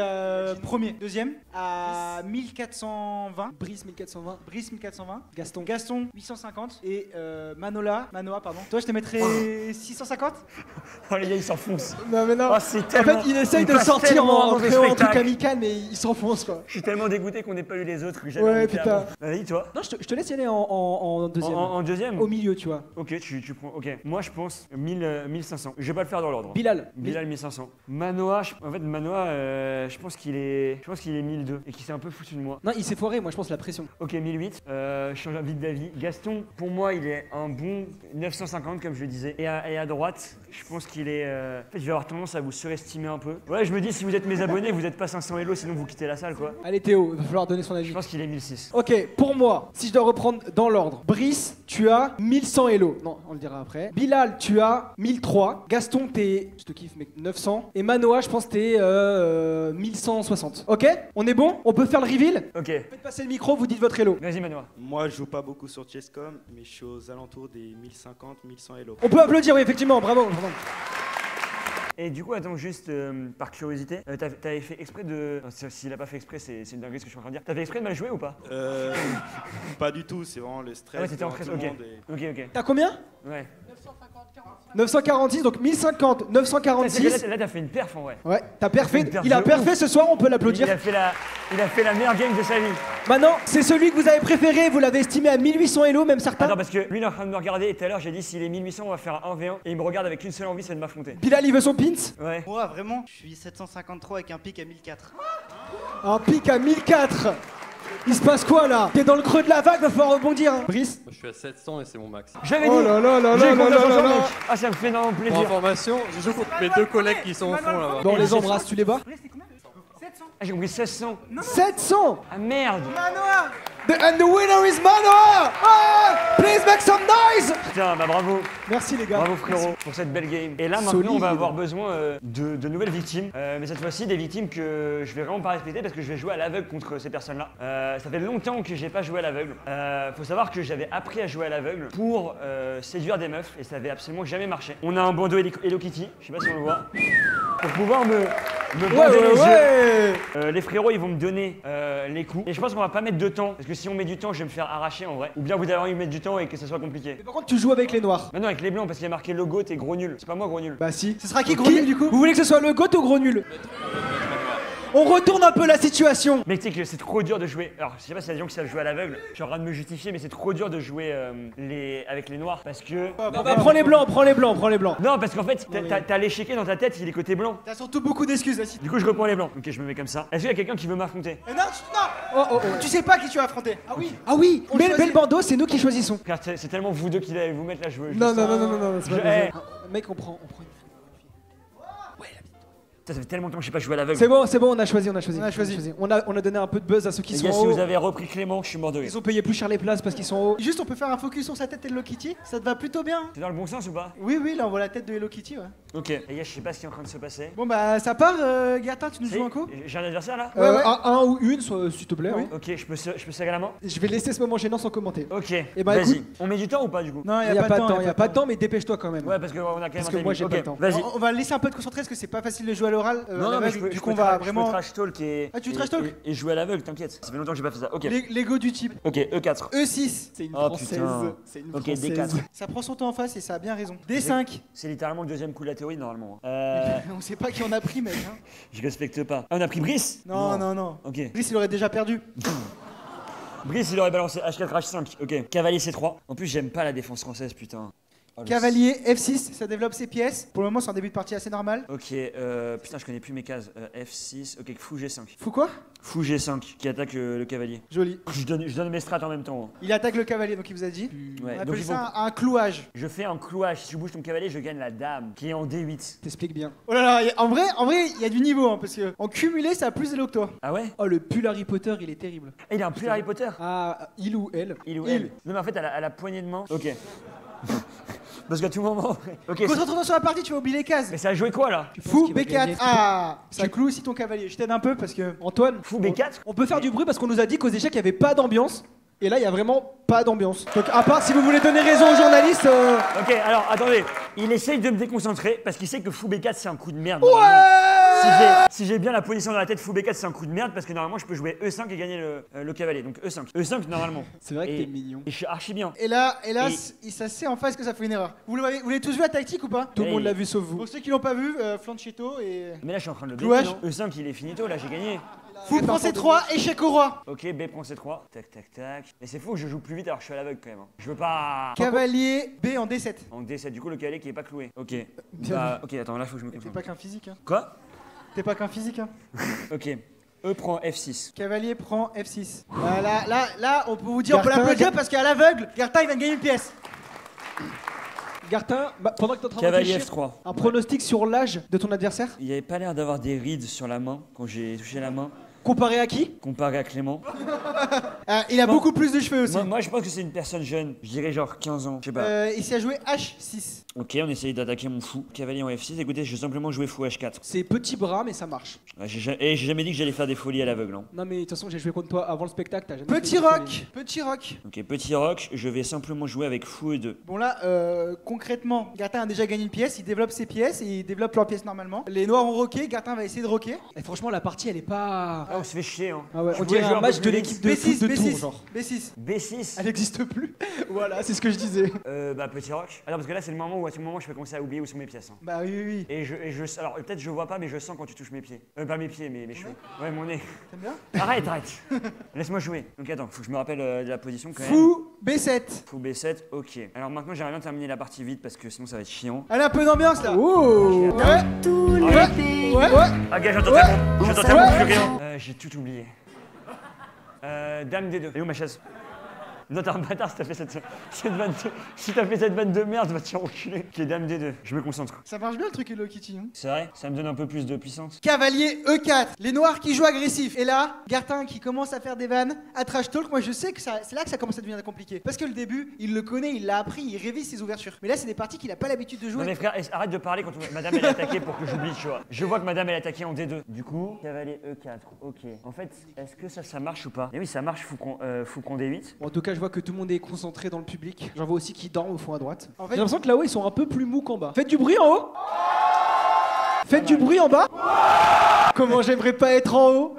premier, deuxième, à 1420. Brice 1420. Brice 1420. Gaston. Gaston 850. Et Manoa, pardon. Toi je te mettrais 650. Oh, les gars, ils s'enfoncent. Non, mais non. Oh, c'est En tellement. fait, il essaye il de passe sortir tellement en dans le créant un truc spectacle. amical, mais il s'enfonce, quoi. Je suis tellement dégoûté. dégoûté qu'on n'ait pas eu les autres. Que j'avais Ouais, envie de putain. faire. Vas-y, toi. Non, je te laisse y aller en deuxième. En deuxième. Au milieu, tu vois. Ok, tu prends. Ok. Moi, je pense 1500. Je vais pas le faire dans l'ordre. Bilal. Bilal 1500. Manoa, en fait, Manoa, je pense qu'il est 1002 et qu'il s'est un peu foutu de moi. Non, il s'est foiré, moi je pense la pression. Ok, 1008. Je change vite d'avis. Gaston, pour moi, il est un bon 950, comme je le disais. Et à droite, je pense qu'il est. En fait, je vais avoir tendance à vous surestimer un peu. Ouais, je me dis, si vous êtes mes abonnés, vous n'êtes pas 500 Elo, sinon vous quittez la salle, quoi. Allez Théo, il va falloir donner son Je avis. pense qu'il est 1006. Ok, pour moi, si je dois reprendre dans l'ordre. Brice, tu as 1100 Elo. Non, on le dira après. Bilal, tu as 1003. Gaston, t'es. Je te kiffe, mec, 900. Et Manoa, je pense que t'es 1160. Ok? On est bon? On peut faire le reveal? Ok. Faites passer le micro, vous dites votre Elo. Vas-y, Manoa. Moi, je joue pas beaucoup sur Chesscom, mais je suis aux alentours des 1050, 1100 Elo. On peut applaudir, oui, effectivement, bravo. Et du coup, attends, juste par curiosité, t'avais fait exprès de. S'il a pas fait exprès, c'est une dinguerie ce que je suis en train de dire. T'avais exprès de mal jouer ou pas? Pas du tout, c'est vraiment le stress. Ah ouais, t'étais en devant stress, tout le ok. monde et- Ok. T'as combien? Ouais. 946, donc 1050, 946. Là, t'as fait une perf en vrai. Ouais, t'as perfait. Une perf Il a de perfait ouf. ce soir, on peut Il l'applaudir. a fait la meilleure game de sa vie. Maintenant, c'est celui que vous avez préféré, vous l'avez estimé à 1800 Elo, même certains. Attends, parce que lui, il est en train de me regarder et tout à l'heure, j'ai dit s'il est 1800, on va faire un 1v1. Et il me regarde avec une seule envie, c'est de m'affronter. Bilal, il veut son pins. Ouais. Moi, vraiment, je suis 753 avec un pic à 1004. Un pic à 1004. Il se passe quoi là? T'es dans le creux de la vague, va falloir rebondir. Hein. Brice. Moi, je suis à 700 et c'est mon max. J'avais Oh dit. là là là J'ai là là confiance en là toi, là. mec. Ah, ça me fait énormément Pour plaisir. information, je joue contre mes deux collègues qui sont au fond là-bas. Bon, on les embrasse, tu les bats? Ah, j'ai compris 1600. 700. Ah merde. And the winner is Manoa. Ah, please make some noise. Putain, bah bravo. Merci les gars. Bravo frérot pour cette belle game. Et là maintenant Solide. on va avoir besoin de nouvelles victimes. Mais cette fois-ci des victimes que je vais vraiment pas respecter parce que je vais jouer à l'aveugle contre ces personnes-là. Ça fait longtemps que j'ai pas joué à l'aveugle. Faut savoir que j'avais appris à jouer à l'aveugle pour séduire des meufs et ça avait absolument jamais marché. On a un bandeau Hello Kitty, je sais pas si on le voit. Pour pouvoir me bander les yeux. Les frérots ils vont me donner les coups. Et je pense qu'on va pas mettre de temps parce que si on met du temps je vais me faire arracher en vrai. Ou bien vous avez envie de mettre du temps et que ça soit compliqué. Mais par contre, tu joues avec les noirs. Maintenant avec les blancs parce qu'il y a marqué logo t'es gros nul. C'est pas moi gros nul. Bah si. Ce sera qui gros nul du coup? Vous voulez que ce soit le goth ou gros nul? On retourne un peu la situation. Mais tu sais que c'est trop dur de jouer. Alors je sais pas si y a des gens qui savent jouer à l'aveugle. Je suis en train de me justifier mais c'est trop dur de jouer avec les noirs parce que. Bah, prends les blancs, prends les blancs, prends les blancs. Non parce qu'en fait t'as l'échiquier dans ta tête il est côté blanc. T'as surtout beaucoup d'excuses, vas-y. Du coup je reprends les blancs. Ok je me mets comme ça. Est-ce qu'il y a quelqu'un qui veut m'affronter? Non, non. Tu sais pas qui tu vas affronter. Ah oui. Ah oui, On mais choisit. le bandeau, c'est nous qui choisissons. Frère c'est tellement vous deux qui allez vous mettre là je veux. Non, c'est Je- pas eh. possible. Mec, on prend une. Ça fait tellement longtemps que j'ai pas joué à l'aveugle. C'est bon, on a choisi. On a choisi. On a donné un peu de buzz à ceux qui Les sont gars, en si haut. vous avez repris Clément, je suis mort de rire. Ils ont payé plus cher les places parce qu'ils sont en haut. Juste, on peut faire un focus sur sa tête Hello Kitty. Ça te va plutôt bien. C'est dans le bon sens ou pas? Oui, oui, là on voit la tête de Hello Kitty. Ouais. Ok. Les gars, je sais pas ce qui est en train de se passer. Bon bah ça part, Gertin, tu nous Ça y joues est, un coup? J'ai un adversaire là? Ouais, ouais. Un ou une, s'il te plaît. Oui. hein. Ok, je peux serrer la main? Je vais laisser ce moment gênant sans commenter. Ok. Eh ben, Vas-y. écoute- On met du temps ou pas du coup? Non, Il y a pas de temps, il y a pas de temps, mais dépêche-toi quand même. Ouais, parce qu'on a quand même Parce un que moi, timing. j'ai Ok, pas le temps. Vas-y. On va laisser un peu de concentrer parce que c'est pas facile de jouer à l'oral. Non, non, mais je peux, du je coup peux on va tra- je vraiment. peux trash talk et. Ah, tu et- trash talk et jouer à l'aveugle, t'inquiète. Ça fait longtemps que j'ai pas fait ça. Ok. L'ego du type. Ok, E4. E6. C'est une Oh, française. putain. C'est une Ok, française. D4. Ça prend son temps en face et ça a bien raison. D5. C'est littéralement le deuxième coup de la théorie normalement. On sait pas qui on a pris, mec. Hein. Je respecte pas. Ah, on a pris Brice? Non, non, non. Ok. Brice, il aurait déjà perdu. Brice, il aurait balancé H4, H5. Ok. Cavalier C3. En plus, j'aime pas la défense française, putain. Oh, le- Cavalier F6, ça développe ses pièces. Pour le moment, c'est un début de partie assez normal. Ok, putain, je connais plus mes cases. F6, ok, fou G5. Fou quoi? Fou G5 qui attaque le cavalier. Joli. Je donne mes strats en même temps. hein. Il attaque le cavalier, donc il vous a dit. Ouais, On donc appelle il faut- ça un clouage. Je fais un clouage. Si tu bouges ton cavalier, je gagne la dame qui est en D8. T'expliques bien. Oh là là, en vrai, il y a du niveau, hein, parce que en cumulé, ça a plus d'élo que toi. Ah ouais? Oh, le pull Harry Potter, il est terrible. Et il a un pull Harry Potter. Ah, il ou elle. Il ou Il. elle? Non, mais en fait, à la poignée de main. Ok. Parce qu'à tout moment. Ok. c'est- Concentre-toi sur la partie, tu vas oublier les cases. Mais ça a joué quoi là? Tu penses Fou qu'il va B4. gagner Ah, ça cloue aussi ton cavalier. Je t'aide un peu parce que. Antoine, Fou B4? on peut faire du bruit parce qu'on nous a dit qu'aux échecs, il n'y avait pas d'ambiance. Et là, il y a vraiment pas d'ambiance. Donc, à part si vous voulez donner raison aux journalistes. Ok, alors attendez. Il essaye de me déconcentrer parce qu'il sait que fou B4 c'est un coup de merde. Ouais. Si j'ai bien la position dans la tête, fou B4 c'est un coup de merde parce que normalement je peux jouer E5 et gagner le cavalier. Donc E5. E5 normalement. C'est vrai que Et- t'es mignon. Et je suis archi bien. Et là, Et- ça sait en face que ça fait une erreur. Vous l'avez tous vu la tactique ou pas? Tout le monde Hey. l'a vu sauf vous. Pour ceux qui l'ont pas vu, Flanchetto et. Mais là je suis en train de le Clouage. baisser, non E5 il est finito, là j'ai gagné. Fou prend C3, échec au roi. Ok, B prend C3. Tac, tac, tac. Mais c'est fou que je joue plus vite alors que je suis à l'aveugle quand même. Je veux pas. Cavalier B en D7. En D7, du coup, le cavalier qui est pas cloué. Ok. Bah, ok, attends, là, faut que je me T'es concentre. pas qu'un physique, hein. Quoi? T'es pas qu'un physique, hein. Ok. E prend F6. Cavalier prend F6. Là, on peut vous dire, on peut Gartin, l'applaudir parce qu'à l'aveugle, Gartin il vient de gagner une pièce. Gartin, pendant que t'es en train de Cavalier réfléchir, F3. un pronostic sur l'âge de ton adversaire Il avait pas l'air d'avoir des rides sur la main quand j'ai touché la main, comparé à qui? comparé à Clément. Il a Non. beaucoup plus de cheveux aussi. Moi, je pense que c'est une personne jeune. Je dirais genre 15 ans. Je sais pas. Ici a joué H6. Ok, on essaye d'attaquer mon fou. Cavalier en F6. Écoutez, je vais simplement jouer fou H4. C'est petit bras, mais ça marche. Ouais, j'ai jamais dit que j'allais faire des folies à l'aveugle. Hein. Non, mais de toute façon, j'ai joué contre toi avant le spectacle. T'as jamais Petit fait de rock, folie. petit rock. Ok, petit rock, je vais simplement jouer avec fou E2. Bon là, concrètement, Gartin a déjà gagné une pièce, il développe ses pièces et il développe leurs pièces normalement. Les noirs ont rocké, Gartin va essayer de rocker. Et franchement, la partie, elle est pas. Ah, on se fait chier, hein. Ah ouais, Je on voulais dirait jouer un peu match plus de vite. l'équipe de foot de Tours, genre. B6. B6. Elle n'existe plus. Voilà, c'est ce que je disais. Bah, petit rock. Alors, parce que là, c'est le moment où à tout moment, je vais commencer à oublier où sont mes pièces. Hein. Bah oui. Alors, peut-être je vois pas, mais je sens quand tu touches mes pieds. Pas mes pieds, mais mes cheveux. Ouais, mon nez. T'aimes bien? Arrête. Laisse-moi jouer. Donc, attends, faut que je me rappelle de la position quand même. Fou B7. Fou B7, ok. Alors maintenant, j'aimerais bien terminer la partie vite parce que sinon, ça va être chiant. Allez, un peu d'ambiance là. Oh. Ouais. Ah, gars, j'entends tellement plus rien. J'ai tout oublié. Dame D2. Et où ma chaise? Non, t'es un bâtard si t'as fait cette vanne si t'as fait cette vanne de merde, va te faire enculer. Ok, Dame D2. Je me concentre. Ça marche bien le truc Hello Kitty. Hein. C'est vrai? Ça me donne un peu plus de puissance. Cavalier E4. Les noirs qui jouent agressif. Et là, Gartin qui commence à faire des vannes à trash talk. Moi, je sais que c'est là que ça commence à devenir compliqué. Parce que le début, il le connaît, il l'a appris, il révise ses ouvertures. Mais là, c'est des parties qu'il a pas l'habitude de jouer. Non mais frère, arrête de parler quand madame elle est attaquée pour que j'oublie, tu vois. Je vois que madame elle est attaquée en D2. Du coup, cavalier E4, ok. En fait, est-ce que ça marche ou pas? Et oui, ça marche, fou qu'on D8. Bon, en tout cas, je vois que tout le monde est concentré dans le public. J'en vois aussi qui dorment au fond à droite. En fait- J'ai l'impression que là-haut, ils sont un peu plus mous qu'en bas. Faites du bruit en haut. Faites du bruit en bas. Comment j'aimerais pas être en haut.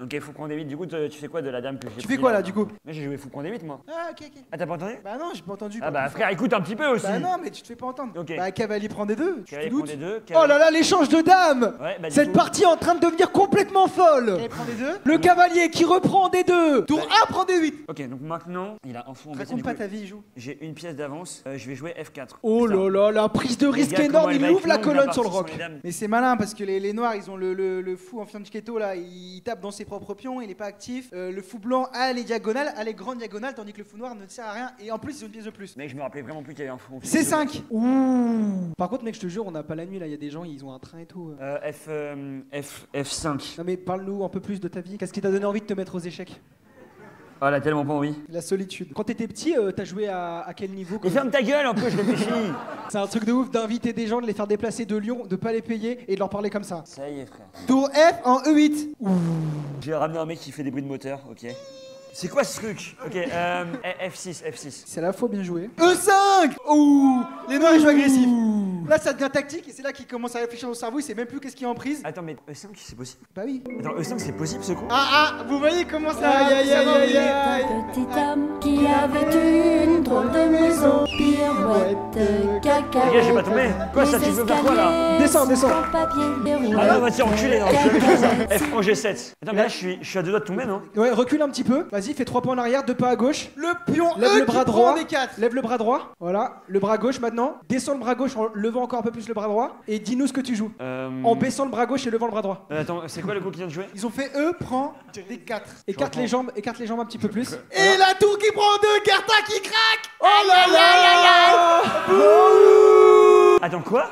Ok, fou qu'on D8, du coup, tu fais quoi de la dame que j'ai Tu pris, fais quoi là du coup? Moi j'ai joué fou qu'on D8 moi. Ah, ok. Ah, t'as pas entendu? Bah non, j'ai pas entendu. Ah bah frère, écoute un petit peu aussi. Bah non, mais tu te fais pas entendre. Ok. Bah cavalier prend des deux. Tu te Cavalier prend doutes? D2. Oh là là, l'échange de dames. Ouais, bah du Cette coup- partie est en train de devenir complètement folle. Cavalier prend des deux. Le cavalier qui reprend des deux. Tour 1 prend des 8. Ok, donc maintenant, il a un fou en B7, Raconte du pas coup, ta vie, il joue. j'ai une pièce d'avance, je vais jouer F4. Oh Putain. là là, la prise de Les risque gars, énorme. comment elle Il va ouvre être la longue, colonne sur le partie rock. les dames. Mais c'est malin parce que les noirs ils ont le fou en fianchetto là, il tape dans ses propres pions, il est pas actif. Le fou blanc a les diagonales, a les grandes diagonales, tandis que le fou noir ne sert à rien et en plus ils ont une pièce de plus. Mec, je me rappelais vraiment plus qu'il y avait un fou. C5. Par contre, mec, je te jure, on n'a pas la nuit là. Il y a des gens, ils ont un train et tout. F5. Non mais parle-nous un peu plus de ta vie. Qu'est-ce qui t'a donné envie de te mettre aux échecs? Oh, elle a tellement pas envie. La solitude. Quand t'étais petit, t'as joué à quel niveau Mais ferme ta gueule un peu, je réfléchis. C'est un truc de ouf d'inviter des gens, de les faire déplacer de Lyon, de pas les payer et de leur parler comme ça. Ça y est, frère. Tour F en E8. J'ai ramené un mec qui fait des bruits de moteur, ok. C'est quoi ce truc? Ok, F6. C'est à la fois bien joué. E5. Ouh, les noirs ils jouent agressif. Là ça devient tactique et c'est là qu'il commence à réfléchir au cerveau, il sait même plus qu'est-ce qui est en prise. Attends, mais E5 c'est possible? Bah oui. Attends, E5 c'est possible ce coup? Ah, vous voyez comment ça Aïe, ça aïe, va aïe, briller. aïe. Petite âme qui avait une drôle de maison, pirouette, caca. Les gars, j'ai pas tombé. Quoi, ça, tu veux faire quoi, là? Descends. Ah non, va t'y enculer, non, je fais ça. F en G7. Attends, mais là je suis à deux doigts de tomber, non? Ouais, recule un petit peu. Vas-y, fais 3 pas en arrière, 2 pas à gauche. Le pion Lève E le bras qui prend droit. des 4. Lève le bras droit. Voilà. Le bras gauche maintenant. Descends le bras gauche en levant encore un peu plus le bras droit. Et dis-nous ce que tu joues. En baissant le bras gauche et levant le bras droit. Attends, c'est quoi le coup qui vient de jouer? Ils ont fait E prend des 4. Écarte les jambes un petit peu plus. Et la tour qui prend 2, Gartin qui craque. Oh là là. Attends, quoi?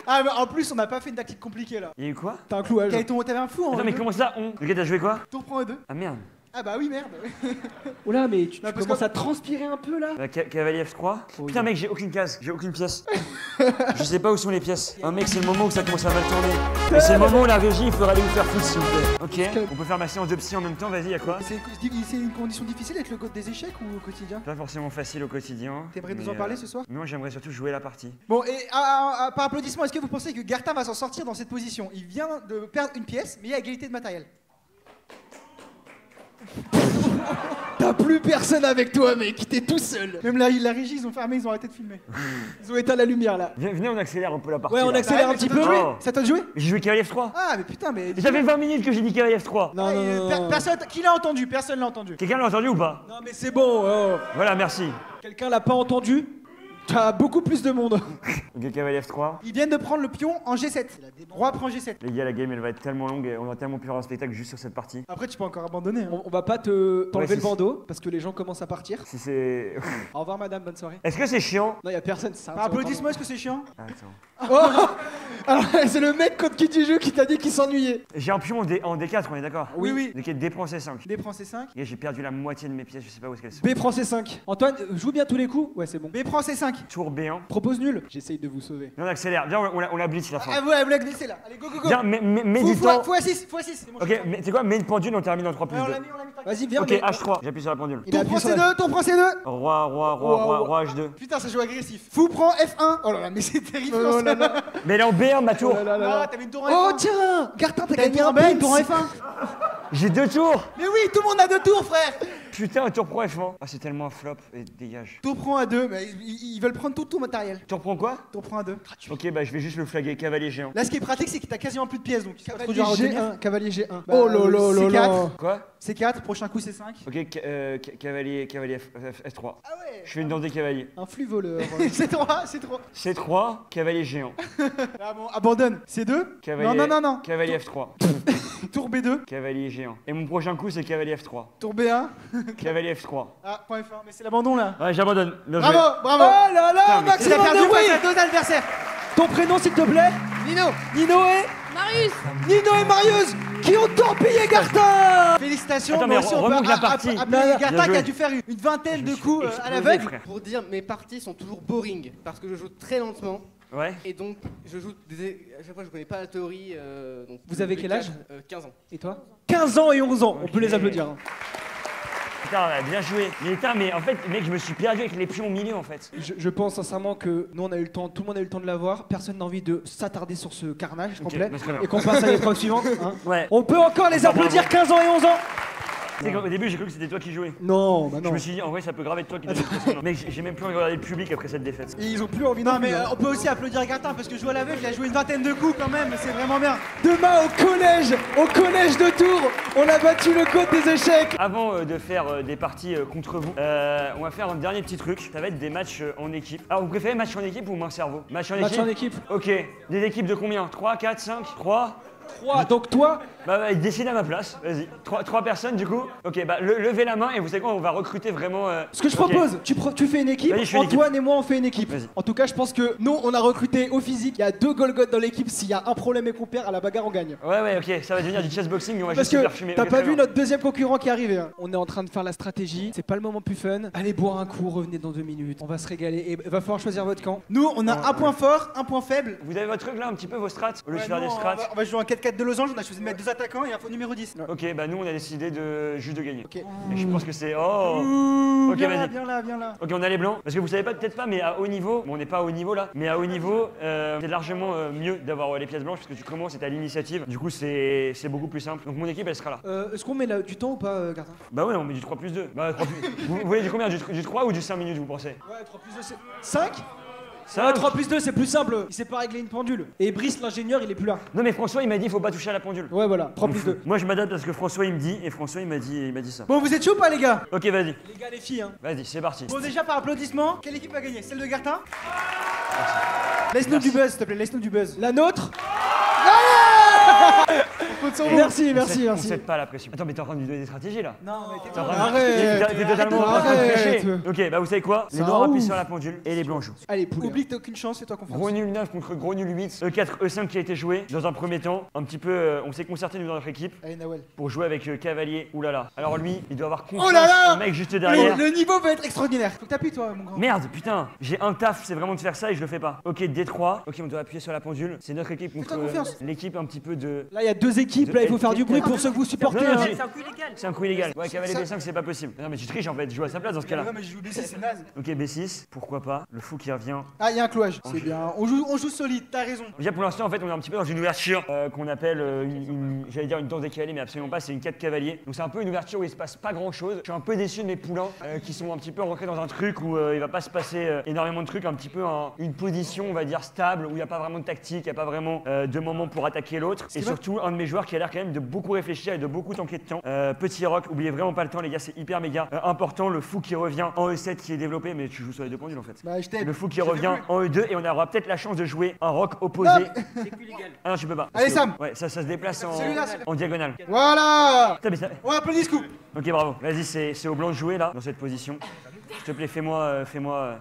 Ah mais en plus on n'a pas fait une tactique compliquée là. Il y a eu quoi? T'as un clouage. T'avais un fou en Attends, mais E2. comment ça, on? Le gars, t'as joué quoi? Tour prend E2. Ah merde. Ah bah oui merde. Oula, mais tu parce commences que- à transpirer un peu là. Cavalier F3. Oh, Putain, mec, j'ai aucune case, j'ai aucune pièce. Je sais pas où sont les pièces. Oh, mec, c'est le moment où ça commence à mal tourner. Et c'est le moment où la régie, il faudra aller vous faire foutre, s'il vous plaît. Ok, on peut faire ma séance de psy en même temps, vas-y, y'a quoi? C'est une condition difficile d'être le god des échecs ou au quotidien? Pas forcément facile au quotidien. T'aimerais nous mais, en parler ce soir? Non, j'aimerais surtout jouer la partie. Bon et par applaudissement, est-ce que vous pensez que Gartin va s'en sortir dans cette position? Il vient de perdre une pièce mais il y a égalité de matériel. T'as plus personne avec toi, mec. T'es tout seul. Même la régie, ils ont fermé, ils ont arrêté de filmer. Ils ont éteint la lumière là. Venez, on accélère un peu la partie. Ouais, on là. accélère un mais petit ça peu. t'a joué Oh. Ça t'a joué J'ai joué Cavalier F3. Ah, mais putain, mais. Ça fait 20 minutes que j'ai dit Cavalier F3. Non, non, non, non. Personne. Qui l'a entendu? Personne l'a entendu. Quelqu'un l'a entendu ou pas? Non, mais c'est bon. Oh. Voilà, merci. Quelqu'un l'a pas entendu? T'as beaucoup plus de monde. Ok, Cavalier F3. Ils viennent de prendre le pion en G7. Roi prend G7. Les gars, la game elle va être tellement longue et on va tellement plus avoir un spectacle juste sur cette partie. Après, tu peux encore abandonner. Hein. On va pas t'enlever Ouais, le bandeau parce que les gens commencent à partir. Si c'est. Au revoir, madame. Bonne soirée. Est-ce que c'est chiant? Non, y a personne. Ça. Par applaudissement, est-ce que c'est chiant? Attends. Oh alors, c'est le mec contre qui tu joues qui t'a dit qu'il s'ennuyait. J'ai un pion en D4, on est d'accord? Oui, oui. Ok, D prend C5. B prend C5. Et j'ai perdu la moitié de mes pièces, je sais pas où est-ce qu'elles sont. B prend C5. Antoine, joue bien tous les coups. Ouais, c'est bon. B prend C5. Tour B1. Propose nul. J'essaye de vous sauver. Viens, on accélère. Viens, on la blitz la fin. Ah, vous la glissez là. Allez, go, go, go. Viens, mets du Faut temps. A6, faut A6. Ok, mais c'est quoi? Mets une pendule, on termine en 3 plus Ouais, 2. on l'a mis, t'inquiète. Vas-y, viens. Ok, mais- H3. J'appuie sur la pendule. Il a Tour prend appuyé sur la- C2, tour prend C2. Roi H2. Putain, ça joue agressif. Fou prend F1. Oh là là, mais c'est terrifiant. Oh ça. là là. Mais elle est en B1, ma tour. Oh là là là. Non, t'avais une tour en Oh F1. tiens, Gartin, t'as T'as une gagné tour en un B, une tour en point. F1. J'ai 2 tours. Mais oui, tout le monde a 2 tours, frère. Putain, tour pro F1. Ah, c'est tellement un flop. Et dégage. Tour prend A2, mais ils veulent prendre tout matériel. Tu reprends quoi? Tour prend A2. Ok, bah je vais juste le flaguer. Cavalier géant. Là, ce qui est pratique, c'est que t'as quasiment plus de pièces, donc c'est pas trop Cavalier dur à retenir. G1, cavalier G1. Bah, Oh là là là là. C4. Quoi? C4, prochain coup C5. Ok, cavalier F3. Ah ouais. Je fais une danse des cavaliers. Un flux voleur. C3, C3. C3, cavalier géant. Ah bon, abandonne. C2. Cavalier, Non. Cavalier F3. Tour B2. Cavalier géant. Et mon prochain coup, c'est cavalier F3. Tour B1. Cavalier F3. Ah, point F1, mais c'est l'abandon là. Ouais, j'abandonne. Bien joué. Bravo, bravo. Oh là là, Putain, mais T'as maximum perdu de face oui. à 2 adversaires. Ton prénom s'il te plaît? Nino. Nino et Marius. Nino et Marius qui ont torpillé Gartin. Félicitations. Attends, moi mais aussi, on peut remonte la partie. appeler Non, non, Gartin bien qui a joué. dû faire une vingtaine de coups à Explosé, l'aveugle. frère. Pour dire, mes parties sont toujours boring parce que je joue très lentement Ouais. et donc je joue à chaque fois je connais pas la théorie. Donc Vous avez quel âge 15 ans. Et toi? 15 ans et 11 ans, on peut Ok. les applaudir. hein. Putain, bien joué. Mais putain, mais en fait, mec, je me suis perdu avec les pions au milieu en fait. Je pense sincèrement que nous on a eu le temps, tout le monde a eu le temps de l'avoir, personne n'a envie de s'attarder sur ce carnage complet bah, très bien. et qu'on passe à l'épreuve suivante. hein. Ouais. On peut encore les applaudir 15 ans et 11 ans. Tu sais qu'au début, j'ai cru que c'était toi qui jouais. Non, bah Je non. me suis dit, en vrai, ça peut grave être toi qui devais être Mec, j'ai même plus envie de regarder le public après cette défaite. Et ils ont plus envie Non non mais plus, hein. on peut aussi applaudir Gartin parce que jouer à l'aveugle, il a joué une vingtaine de coups quand même, c'est vraiment bien. Demain au collège de Tours, on a battu le code des échecs. Avant de faire des parties contre vous, on va faire un dernier petit truc. Ça va être des matchs en équipe. Alors, vous préférez match en équipe ou main cerveau? Match en Match équipe. en équipe. Ok. Des équipes de combien? 3, 4, 5, 3? 3. Donc toi, Bah, décide à ma place. Vas-y. 3 personnes du coup. Ok, bah, levez la main et vous savez quoi? On va recruter vraiment. ce que je ok. propose, tu fais une équipe, Vas-y, je fais une Antoine et moi on fait une équipe. Vas-y. En tout cas, je pense que nous on a recruté au physique, il y a 2 Golgoth dans l'équipe, s'il y a un problème et qu'on perd, à la bagarre on gagne. Ouais, ok. Ça va devenir du chessboxing et on va Parce juste se que faire fumer. t'as Ok, pas très vu bien. notre deuxième concurrent qui est arrivé. hein. On est en train de faire la stratégie, c'est pas le moment plus fun. Allez boire un coup, revenez dans 2 minutes. On va se régaler et va falloir choisir votre camp. Nous, on a un point fort, un point faible. Vous avez votre truc là, un petit peu vos strats? Au lieu de Ouais, faire nous, des on strats. va- on va jouer en 4-4 de losange, on a choisi de mettre 2 attaquants et un faux numéro 10. Ok, bah nous on a décidé de juste de gagner. Ok. Et je pense que c'est. Oh! Ouh, Ok, viens là, vas-y. viens là, viens là. Ok, on a les blancs. Parce que vous savez pas, peut-être pas, mais à haut niveau, bon, on n'est pas à haut niveau là, mais à haut niveau, c'est largement mieux d'avoir les pièces blanches parce que tu commences et t'as l'initiative. Du coup, c'est beaucoup plus simple. Donc mon équipe elle sera là. Est-ce qu'on met du temps ou pas, Gartin? Bah ouais, on met du 3 plus 2. Bah, 3 plus... vous voulez du combien? Du 3 ou du 5 minutes, vous pensez? Ouais, 3 plus 2 c'est. 5 Ça 3 plus 2 c'est plus simple, il sait pas régler une pendule. Et Brice l'ingénieur il est plus là. Non, mais François il m'a dit faut pas toucher à la pendule. Ouais voilà, 3 plus 2. Moi je m'adapte parce que François il me dit, et François il m'a dit ça. Bon, vous êtes chaud ou pas, les gars? Ok, vas-y, Les gars, les filles, hein. vas-y, c'est parti. Bon, déjà par applaudissement, quelle équipe a gagné? Celle de Gartin? Laisse-nous du buzz, s'il te plaît, laisse-nous du buzz. La nôtre. Merci, merci, On merci. cède pas la pression. Attends, mais t'es en train de lui donner des stratégies là? Non, mais T'es en train de- Arrête. T'es totalement en train de Arrête. tricher. Ok, bah vous savez quoi? Les Ça noirs appuient ouf. sur la pendule et les blancs jouent. Allez, poulet. Oublie que t'as aucune chance, fais-toi confiance. Gros nul 9 contre gros nul 8. E4, E5 qui a été joué dans un premier temps. Un petit peu, on s'est concerté nous dans notre équipe Allez, Nawel. pour jouer avec Cavalier. Oulala. Alors lui, il doit avoir confiance Oh là là au mec juste derrière. Le niveau va être extraordinaire. Faut que t'appuies, toi, mon grand. Merde, putain, j'ai un taf, c'est vraiment de faire ça et je le fais pas. Ok, D3. Ok, on doit appuyer sur la pendule. C'est notre équipe Fais-toi contre confiance. l'équipe un petit peu de. Là, il y a 2 équipes l'équipe, là, il faut faire du bruit pour ceux que vous supportez. Non, non, hein. c'est un coup illégal. C'est un coup illégal. Ouais, cavaler B5, c'est pas possible. Non, mais tu triches en fait, je joue à sa place dans ce cas-là. Non, mais je joue B6, c'est naze. Ok, B6, pourquoi pas. Le fou qui revient. Ah, il y a un clouage, c'est bien. On joue solide, t'as raison. Déjà pour l'instant, en fait, on est un petit peu dans une ouverture qu'on appelle j'allais dire une danse des cavaliers, mais absolument pas, c'est une 4 cavaliers. Donc c'est un peu une ouverture où il se passe pas grand chose. Je suis un peu déçu de mes poulains qui sont un petit peu rentrés dans un truc où il va pas se passer énormément de trucs, un petit peu une position, on va dire, stable, où il n'y a pas vraiment de tactique, il n'y a pas vraiment de moment pour attaquer l'autre. Et surtout, un de mes joueurs qui a l'air quand même de beaucoup réfléchir et de beaucoup tanker de temps. Petit rock, oubliez vraiment pas le temps, les gars, c'est hyper méga important. Le fou qui revient en E7 qui est développé, mais tu joues sur les deux pendules en fait. Bah, je t'aide. Le fou qui revient en E2 et on aura peut-être la chance de jouer un rock opposé. Ah non, tu peux pas. Allez, Sam. Ouais, ça se déplace Celui-là, en diagonale. Voilà. Putain, mais ça... On applaudit ce coup. Ok, bravo. Vas-y, c'est au blanc de jouer là, dans cette position. S'il te plaît, fais-moi.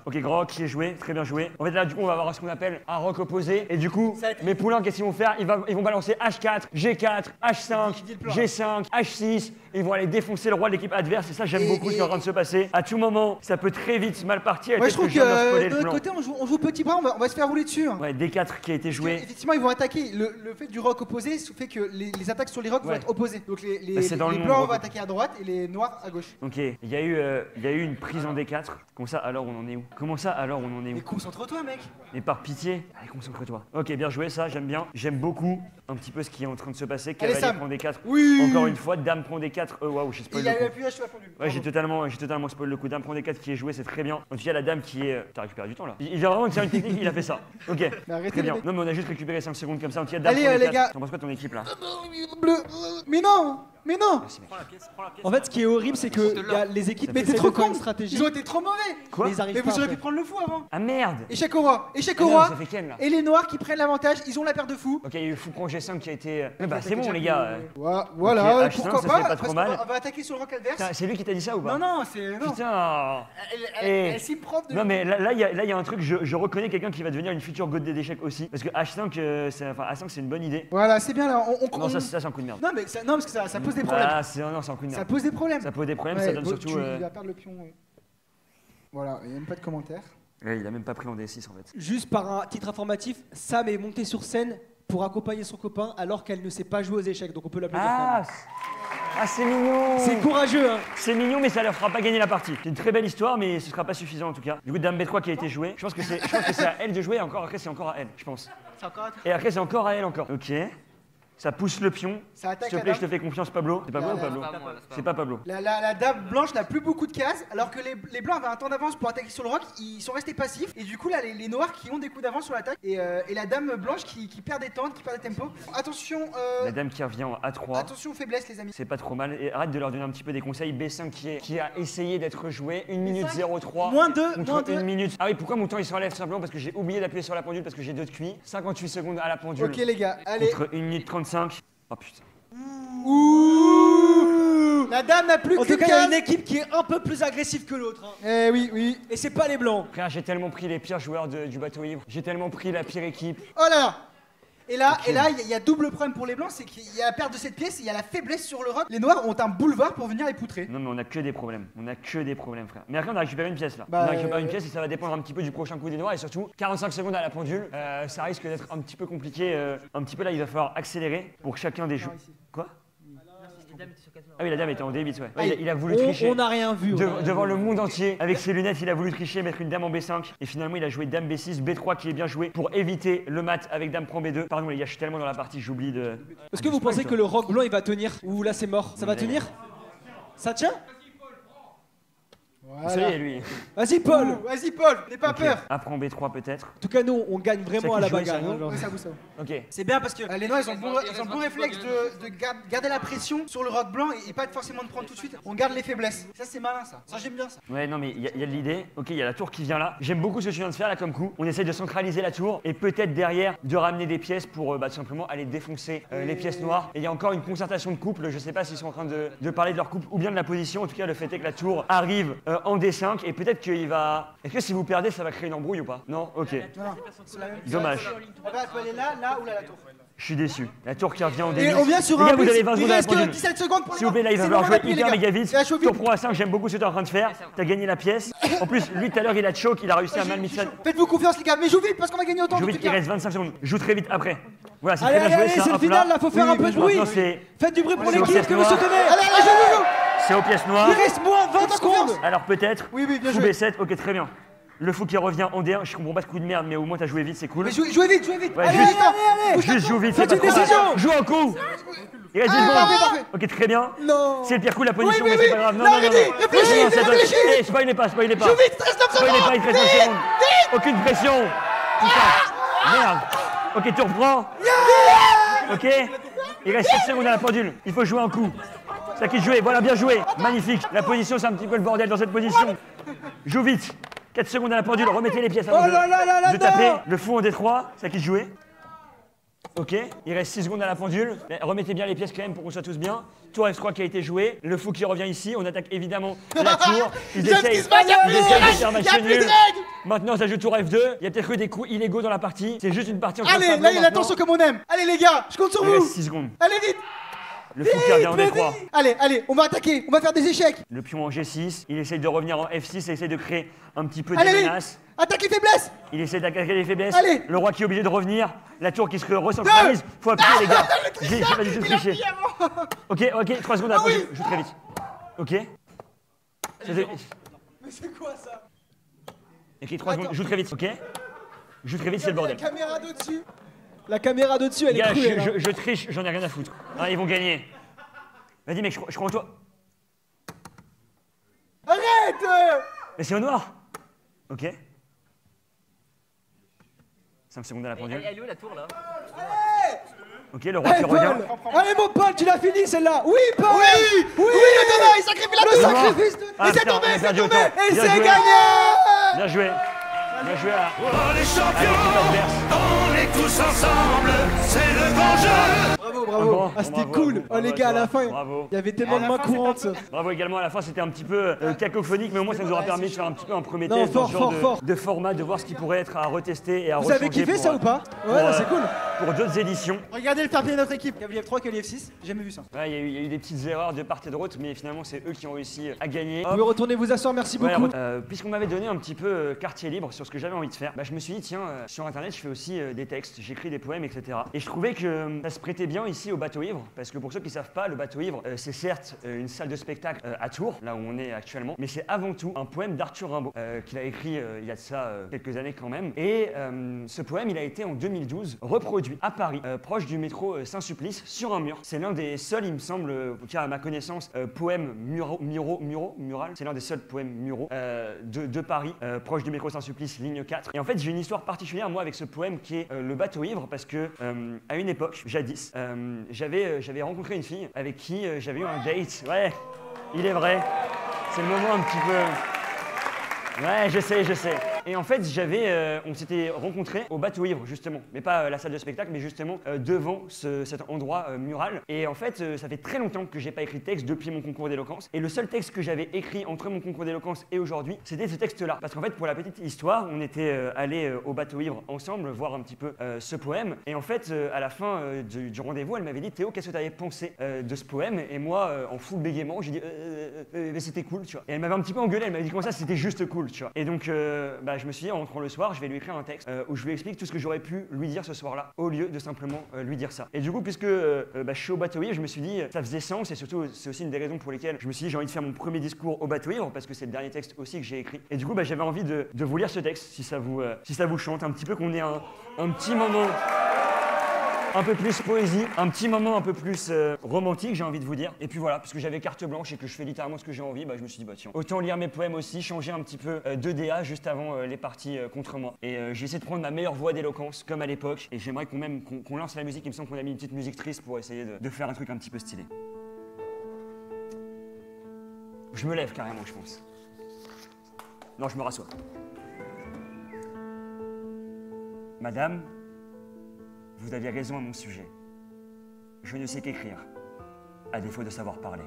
Ok, grand rock qui est joué, très bien joué. En fait, là, du coup, on va avoir ce qu'on appelle un rock opposé. Et du coup, mes poulains, qu'est-ce qu'ils vont faire? Ils vont balancer H4, G4, H5, G5, H6. Et ils vont aller défoncer le roi de l'équipe adverse. Et ça, j'aime beaucoup ce qui est en train de se passer. À tout moment, ça peut très vite mal partir. Ouais, je trouve que de notre côté, on joue petit bras, on va se faire rouler dessus. Hein. Ouais, D4 qui a été joué. Effectivement, ils vont attaquer. Le fait du rock opposé fait que les attaques sur les rocks vont être opposées. Donc les blancs vont attaquer à droite et les noirs à gauche. Ok, il y a eu une prise en D4. Comment ça, alors on en est où? Comment ça, alors on en est où? Mais concentre-toi, mec. Mais par pitié, allez, concentre-toi. Ok, bien joué, ça, j'aime bien. J'aime beaucoup un petit peu ce qui est en train de se passer. Cavalier prend D4. Oui. Encore une fois, Dame prend D4. Waouh, j'ai spoil le coup. Il y a eu appuyage sur la pendule. Ouais, j'ai totalement spoil le coup. Dame prend D4 qui est joué, c'est très bien. En tout cas, la dame qui est. T'as récupéré du temps là. Il vient vraiment de faire une technique, il a fait ça. Ok, très bien. Non, mais on a juste récupéré 5 secondes comme ça. En tout cas, Dame prend D4. Les gars. T'en penses quoi ton équipe là? Bleu. Mais non. Mais non. En fait, ce qui est horrible, c'est que y a les équipes. Mais t'es trop con. Ils ont été trop mauvais. Quoi? Mais vous auriez pu prendre le fou avant. Ah merde. Échec au roi. Ça fait Ken là. Et les noirs qui prennent l'avantage, ils ont la paire de fou. Ok, il y a eu fou prend G5 qui a été. Bah c'est bon les gars. Voilà, H5, pourquoi ça pas, fait pas trop mal. On va attaquer sur le rock adverse. C'est lui qui t'a dit ça ou pas? Non, c'est. Putain. Elle s'y prend de. Non mais là il y a un truc, je reconnais quelqu'un qui va devenir une future god d'échecs aussi. Parce que H5, A5 c'est une bonne idée. Voilà, c'est bien là. Non, ça c'est un coup de merde. Non, mais parce que ça pose des problèmes. Ah, c'est un coup de merde. Ça pose des problèmes. Ça pose des problèmes, ça donne surtout. Il va perdre le pion. Voilà, il n'y a même pas de commentaire. Ouais, il a même pas pris en D6 en fait. Juste par un titre informatif, Sam est monté sur scène pour accompagner son copain alors qu'elle ne sait pas jouer aux échecs, donc on peut l'applaudir. Ah, c'est mignon. C'est courageux, hein. C'est mignon, mais ça leur fera pas gagner la partie. C'est une très belle histoire, mais ce sera pas suffisant en tout cas. Du coup, Dame B3 qui a été jouée. Je pense que c'est à elle de jouer. Et encore après, c'est encore à elle, je pense. Et après, c'est encore à elle encore. Ok. Ça pousse le pion. S'il te plaît, je te fais confiance, Pablo. C'est Pablo ou Pablo? C'est pas Pablo. La dame blanche n'a plus beaucoup de cases, alors que les blancs avaient un temps d'avance pour attaquer sur le rock. Ils sont restés passifs. Et du coup, là, les noirs qui ont des coups d'avance sur l'attaque. Et la dame blanche qui perd des temps, qui perd des tempos. Attention. La dame qui revient en A3. Attention aux faiblesses, les amis. C'est pas trop mal. Et arrête de leur donner un petit peu des conseils. B5 qui a essayé d'être joué. 1 minute 03. Moins 2. Contre 1 minute. Ah oui, pourquoi mon temps il s'enlève simplement? Parce que j'ai oublié d'appuyer sur la pendule parce que j'ai 2 de QI. 58 secondes à la pendule. Ok, les gars, allez. Contre 1 minute 35. Oh putain. Ouh. La dame n'a plus En qu'une tout cas, il y a case. une équipe qui est un peu plus agressive que l'autre. Hein. Eh oui. Et c'est pas les blancs. Frère, j'ai tellement pris les pires joueurs du bateau ivre. J'ai tellement pris la pire équipe. Oh là là. Et là, il y a double problème pour les blancs, c'est qu'il y a la perte de cette pièce, et il y a la faiblesse sur le rock. Les noirs ont un boulevard pour venir les poutrer. Non mais on a que des problèmes. Frère. Mais après on a récupéré une pièce là. Bah, on a récupéré une pièce et ça va dépendre un petit peu du prochain coup des noirs et surtout 45 secondes à la pendule. Ça risque d'être un petit peu compliqué. Un petit peu là il va falloir accélérer pour chacun des joueurs. Quoi? Ah oui, la dame était en D8, ouais. Il a voulu tricher. On n'a rien vu. Devant le monde entier, avec ses lunettes, il a voulu tricher, mettre une dame en B5. Et finalement, il a joué dame B6, B3 qui est bien joué pour éviter le mat avec dame prend B2. Pardon les gars, je suis tellement dans la partie, j'oublie de. Est-ce que vous pensez que le rock blanc il va tenir? Ou là c'est mort? Ça va tenir? Ça tient? Voilà. Ça y est, lui. Vas-y Paul. Vas-y Paul, n'aie pas peur. Apprend B3 peut-être. En tout cas nous on gagne vraiment à la bagarre. ça, hein, genre. Ouais, ça vous. Ok. C'est bien parce que les noirs ils ont le bon réflexe de garder la pression sur le rock blanc et pas forcément de prendre tout de suite. On garde les faiblesses. Ça c'est malin ça. Ça j'aime bien ça. Ouais, non, mais il y a de l'idée. Ok, il y a la tour qui vient là. J'aime beaucoup ce que tu viens de faire là comme coup. On essaie de centraliser la tour et peut-être derrière de ramener des pièces pour tout simplement aller défoncer les pièces noires. Et il y a encore une concertation de couple. Je sais pas s'ils sont en train de parler de leur couple ou bien de la position. En tout cas, le fait est que la tour arrive en D5 et peut-être qu'il va. Est-ce que si vous perdez, ça va créer une embrouille ou pas? Non? Ok. Non, c'est la même. Dommage. Elle peut aller là ou là la tour. Je suis déçu. La tour qui revient en D8. Et on vient sur les un gars, vous blitz. avez 20 Il secondes à la reste que pendule. 17 secondes pour les S'il vous plaît, là, il va C'est falloir le jouer moment d'appuyer, hyper les gars. méga vite. C'est la chauve Tour vite. pro A5, j'aime beaucoup ce que tu es en train de faire. T'as gagné la pièce. En plus, lui tout à l'heure, il a choke, il a réussi à mal mixer. Faites-vous confiance les gars, mais joue vite parce qu'on va gagner autant. Joue de vite, trucs, il hein. reste 25 secondes. Joue très vite après. Voilà, c'est Allez, très bien joué, allez, ça. c'est le Hop là. final, là, faut faire un peu de bruit. Maintenant, c'est Faites du bruit pour c'est aux l'équipe pièces que vous noires. soutenez. Allez, allez, joue. C'est aux pièces noires. Il reste moins de 20 secondes. Alors peut-être. Oui, oui, bien Fou joué. B7, ok, très bien. Le fou qui revient en D1, je comprends pas ce coup de merde, mais au moins t'as joué vite, c'est cool. Mais jouez vite, jouez vite. Ouais, Allez, juste- allez, allez. Juste joue vite, Faites c'est pas une trop mal. décision. Joue un coup. Il reste 10 Ah, parfait, secondes. parfait. Ok, très bien. Non. C'est le pire coup de la position, Oui, mais oui, c'est pas oui. grave. Non, Non, non, non, arrêtez, non. réfléchis, Non, ça doit- réfléchis. Eh, spoilez pas, spoilez pas. Joue vite, 13 9 Spoilez secondes. pas, il te reste 9 secondes. Aucune pression. Putain. Merde. Ok, tu reprends. Ok. Il reste 7 secondes à la pendule. Il faut jouer un coup. C'est à qui de jouer. Voilà, bien joué. Magnifique. La position, c'est un petit peu le bordel dans cette position. Joue vite. 4 secondes à la pendule. Remettez les pièces avant Oh là là là là de là. taper. Le fou en D3. C'est à qui de jouer. Ok, il reste 6 secondes à la pendule. Mais remettez bien les pièces quand même pour qu'on soit tous bien. Tour F3 qui a été joué. Le fou qui revient ici. On attaque évidemment la tour. Ils J'aime ce qui essayent se passe, y a plus de règles, faire match y a plus de nul. règles. Maintenant, ça joue tour F2. Il y a peut-être que des coups illégaux dans la partie. C'est juste une partie en train de Allez, faire là, il y a maintenant. l'attention comme on aime. Allez, les gars, je compte sur Il vous. reste 6 secondes. Allez, vite. Le fou qui revient en D3. Allez, allez, on va attaquer. On va faire des échecs. Le pion en G6. Il essaye de revenir en F6 et essaye de créer un petit peu de Allez, allez. menace. Attaque les faiblesses. Il essaie d'attaquer les faiblesses. Allez. Le roi qui est obligé de revenir. La tour qui se recentralise. Faut appuyer, les gars. J'ai pas du tout triché. Ok, ok, 3 secondes après. Je joue très vite. Ok. Mais c'est quoi ça? Ok, 3 secondes. Joue très vite. Ok. Joue très vite, c'est le bordel. La caméra de dessus. La caméra de dessus, elle Les est gars, cruelle. hein. je triche, j'en ai rien à foutre. Ah, ils vont gagner. Vas-y, mec, je crois en toi. Arrête. Mais c'est au noir. Ok. 5 secondes à la pendule. Elle est où la tour là? Ok, le roi Hey, qui revient. Paul. Allez mon Paul, tu l'as fini celle-là. Oui Paul. Oui, oui, le Donna, il sacrifie la Le tour. sacrifice de... Ah, Et c'est putain, tombé, on a c'est perdu tombé. autant. Et Bien c'est joué. gagné. Bien joué. Bien joué à Les l'équipe champions, adverse. on est tous ensemble, c'est le grand jeu. Bravo, bravo. Bravo, Ah, c'était bravo, cool. bravo, Oh les gars, à la fin, bravo. il y avait tellement de mains courantes. Bravo également, à la fin c'était un petit peu cacophonique, mais au moins ça nous aura permis de faire un petit peu un premier Non, test fort, dans ce genre fort, fort. de format, de voir ce qui pourrait être à retester et à Vous avez rechanger kiffé pour, ça ou pas? pour, Ouais, là, c'est cool. Pour d'autres éditions. Regardez le fair play de notre équipe. Cavalier F3, Cavalier F6. J'ai jamais vu ça. Ouais, il y a eu des petites erreurs de part et d'autre, mais finalement c'est eux qui ont réussi à gagner. Vous pouvez retourner vous asseoir, merci Ouais, beaucoup. puisqu'on m'avait donné un petit peu quartier libre sur ce que j'avais envie de faire, bah, je me suis dit tiens, sur internet je fais aussi des textes, j'écris des poèmes, etc. Et je trouvais que ça se prêtait bien ici au Bateau Ivre, parce que pour ceux qui savent pas, le Bateau Ivre c'est certes une salle de spectacle à Tours, là où on est actuellement, mais c'est avant tout un poème d'Arthur Rimbaud qu'il a écrit il y a de ça quelques années quand même. Et ce poème il a été en 2012 reproduit à Paris, proche du métro Saint-Sulpice, sur un mur. C'est l'un des seuls, il me semble, en tout cas à ma connaissance, poèmes mural. C'est l'un des seuls poèmes muraux de Paris, proche du métro Saint-Sulpice, ligne 4. Et en fait, j'ai une histoire particulière, moi, avec ce poème qui est Le Bateau Ivre, parce que à une époque, jadis, j'avais rencontré une fille avec qui j'avais eu un date. Ouais, il est vrai. C'est le moment un petit peu... Ouais, je sais. Et en fait, on s'était rencontrés au Bateau Ivre, justement. Mais pas la salle de spectacle, mais justement devant cet endroit mural. Et en fait, ça fait très longtemps que j'ai pas écrit de texte depuis mon concours d'éloquence. Et le seul texte que j'avais écrit entre mon concours d'éloquence et aujourd'hui, c'était ce texte-là. Parce qu'en fait, pour la petite histoire, on était allés au Bateau Ivre ensemble voir un petit peu ce poème. Et en fait, à la fin du rendez-vous, elle m'avait dit Théo, qu'est-ce que tu avais pensé de ce poème? Et moi, en full bégaiement, j'ai dit mais c'était cool, tu vois. Et elle m'avait un petit peu engueulé, elle m'avait dit comment ça, c'était juste cool, tu vois. Et donc, je me suis dit, en rentrant le soir, je vais lui écrire un texte où je lui explique tout ce que j'aurais pu lui dire ce soir-là, au lieu de simplement lui dire ça. Et du coup, puisque je suis au Bateau Ivre, je me suis dit, ça faisait sens, et surtout, c'est aussi une des raisons pour lesquelles je me suis dit, j'ai envie de faire mon premier discours au Bateau Ivre, parce que c'est le dernier texte aussi que j'ai écrit. Et du coup, j'avais envie de vous lire ce texte, si ça vous chante, un petit peu qu'on ait un petit moment... un peu plus poésie, un petit moment un peu plus romantique, j'ai envie de vous dire. Et puis voilà, parce que j'avais carte blanche et que je fais littéralement ce que j'ai envie, je me suis dit, tiens, autant lire mes poèmes aussi, changer un petit peu de DA juste avant les parties contre moi. Et j'ai essayé de prendre ma meilleure voix d'éloquence, comme à l'époque. Et j'aimerais qu'on lance la musique, il me semble qu'on a mis une petite musique triste pour essayer de faire un truc un petit peu stylé. Je me lève carrément, je pense. Non, je me rassois. Madame, vous aviez raison à mon sujet. Je ne sais qu'écrire, à défaut de savoir parler.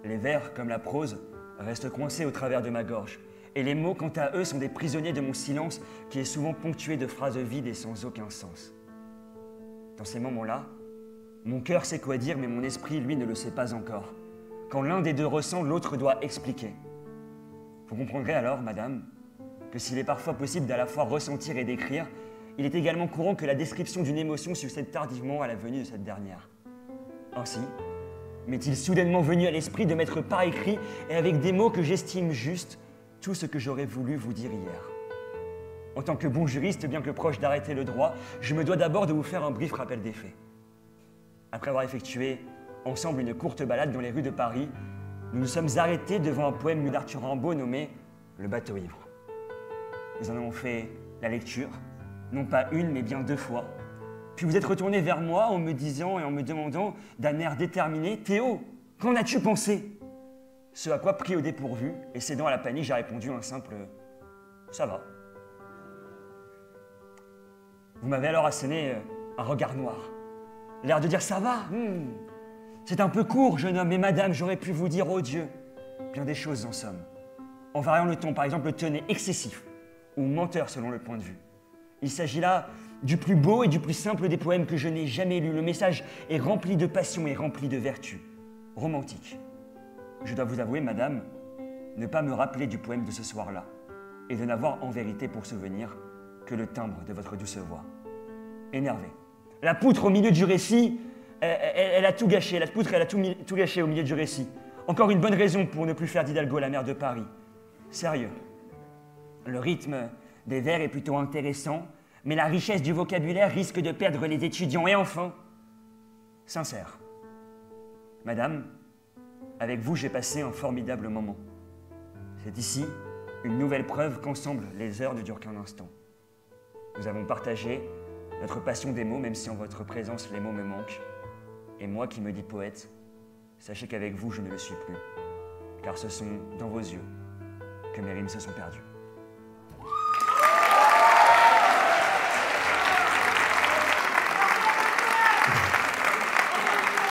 Les vers, comme la prose, restent coincés au travers de ma gorge. Et les mots, quant à eux, sont des prisonniers de mon silence, qui est souvent ponctué de phrases vides et sans aucun sens. Dans ces moments-là, mon cœur sait quoi dire, mais mon esprit, lui, ne le sait pas encore. Quand l'un des deux ressent, l'autre doit expliquer. Vous comprendrez alors, madame, que s'il est parfois possible d'à la fois ressentir et d'écrire, il est également courant que la description d'une émotion succède tardivement à la venue de cette dernière. Ainsi, m'est-il soudainement venu à l'esprit de mettre par écrit, et avec des mots que j'estime justes, tout ce que j'aurais voulu vous dire hier. En tant que bon juriste, bien que proche d'arrêter le droit, je me dois d'abord de vous faire un bref rappel des faits. Après avoir effectué ensemble une courte balade dans les rues de Paris, nous nous sommes arrêtés devant un poème lu d'Arthur Rimbaud nommé « Le bateau ivre ». Nous en avons fait la lecture, non pas une, mais bien 2 fois. Puis vous êtes retourné vers moi en me disant et en me demandant d'un air déterminé « Théo, qu'en as-tu pensé ?» Ce à quoi, pris au dépourvu et cédant à la panique, j'ai répondu un simple « Ça va ». Vous m'avez alors asséné un regard noir, l'air de dire « Ça va, c'est un peu court, jeune homme, mais madame, j'aurais pu vous dire, oh Dieu, bien des choses en somme. En variant le ton, par exemple, le ton est excessif ou menteur selon le point de vue. Il s'agit là du plus beau et du plus simple des poèmes que je n'ai jamais lus. Le message est rempli de passion et rempli de vertu, romantique. Je dois vous avouer, madame, ne pas me rappeler du poème de ce soir-là et de n'avoir en vérité pour souvenir que le timbre de votre douce voix. Énervé. La poutre au milieu du récit, elle a tout gâché. La poutre, elle a tout gâché au milieu du récit. Encore une bonne raison pour ne plus faire d'Hidalgo la mère de Paris. Sérieux. Le rythme des vers est plutôt intéressant, mais la richesse du vocabulaire risque de perdre les étudiants. Et enfin, sincère. Madame, avec vous, j'ai passé un formidable moment. C'est ici une nouvelle preuve qu'ensemble, les heures ne durent qu'un instant. Nous avons partagé notre passion des mots, même si en votre présence, les mots me manquent. Et moi qui me dis poète, sachez qu'avec vous, je ne le suis plus, car ce sont dans vos yeux que mes rimes se sont perdues.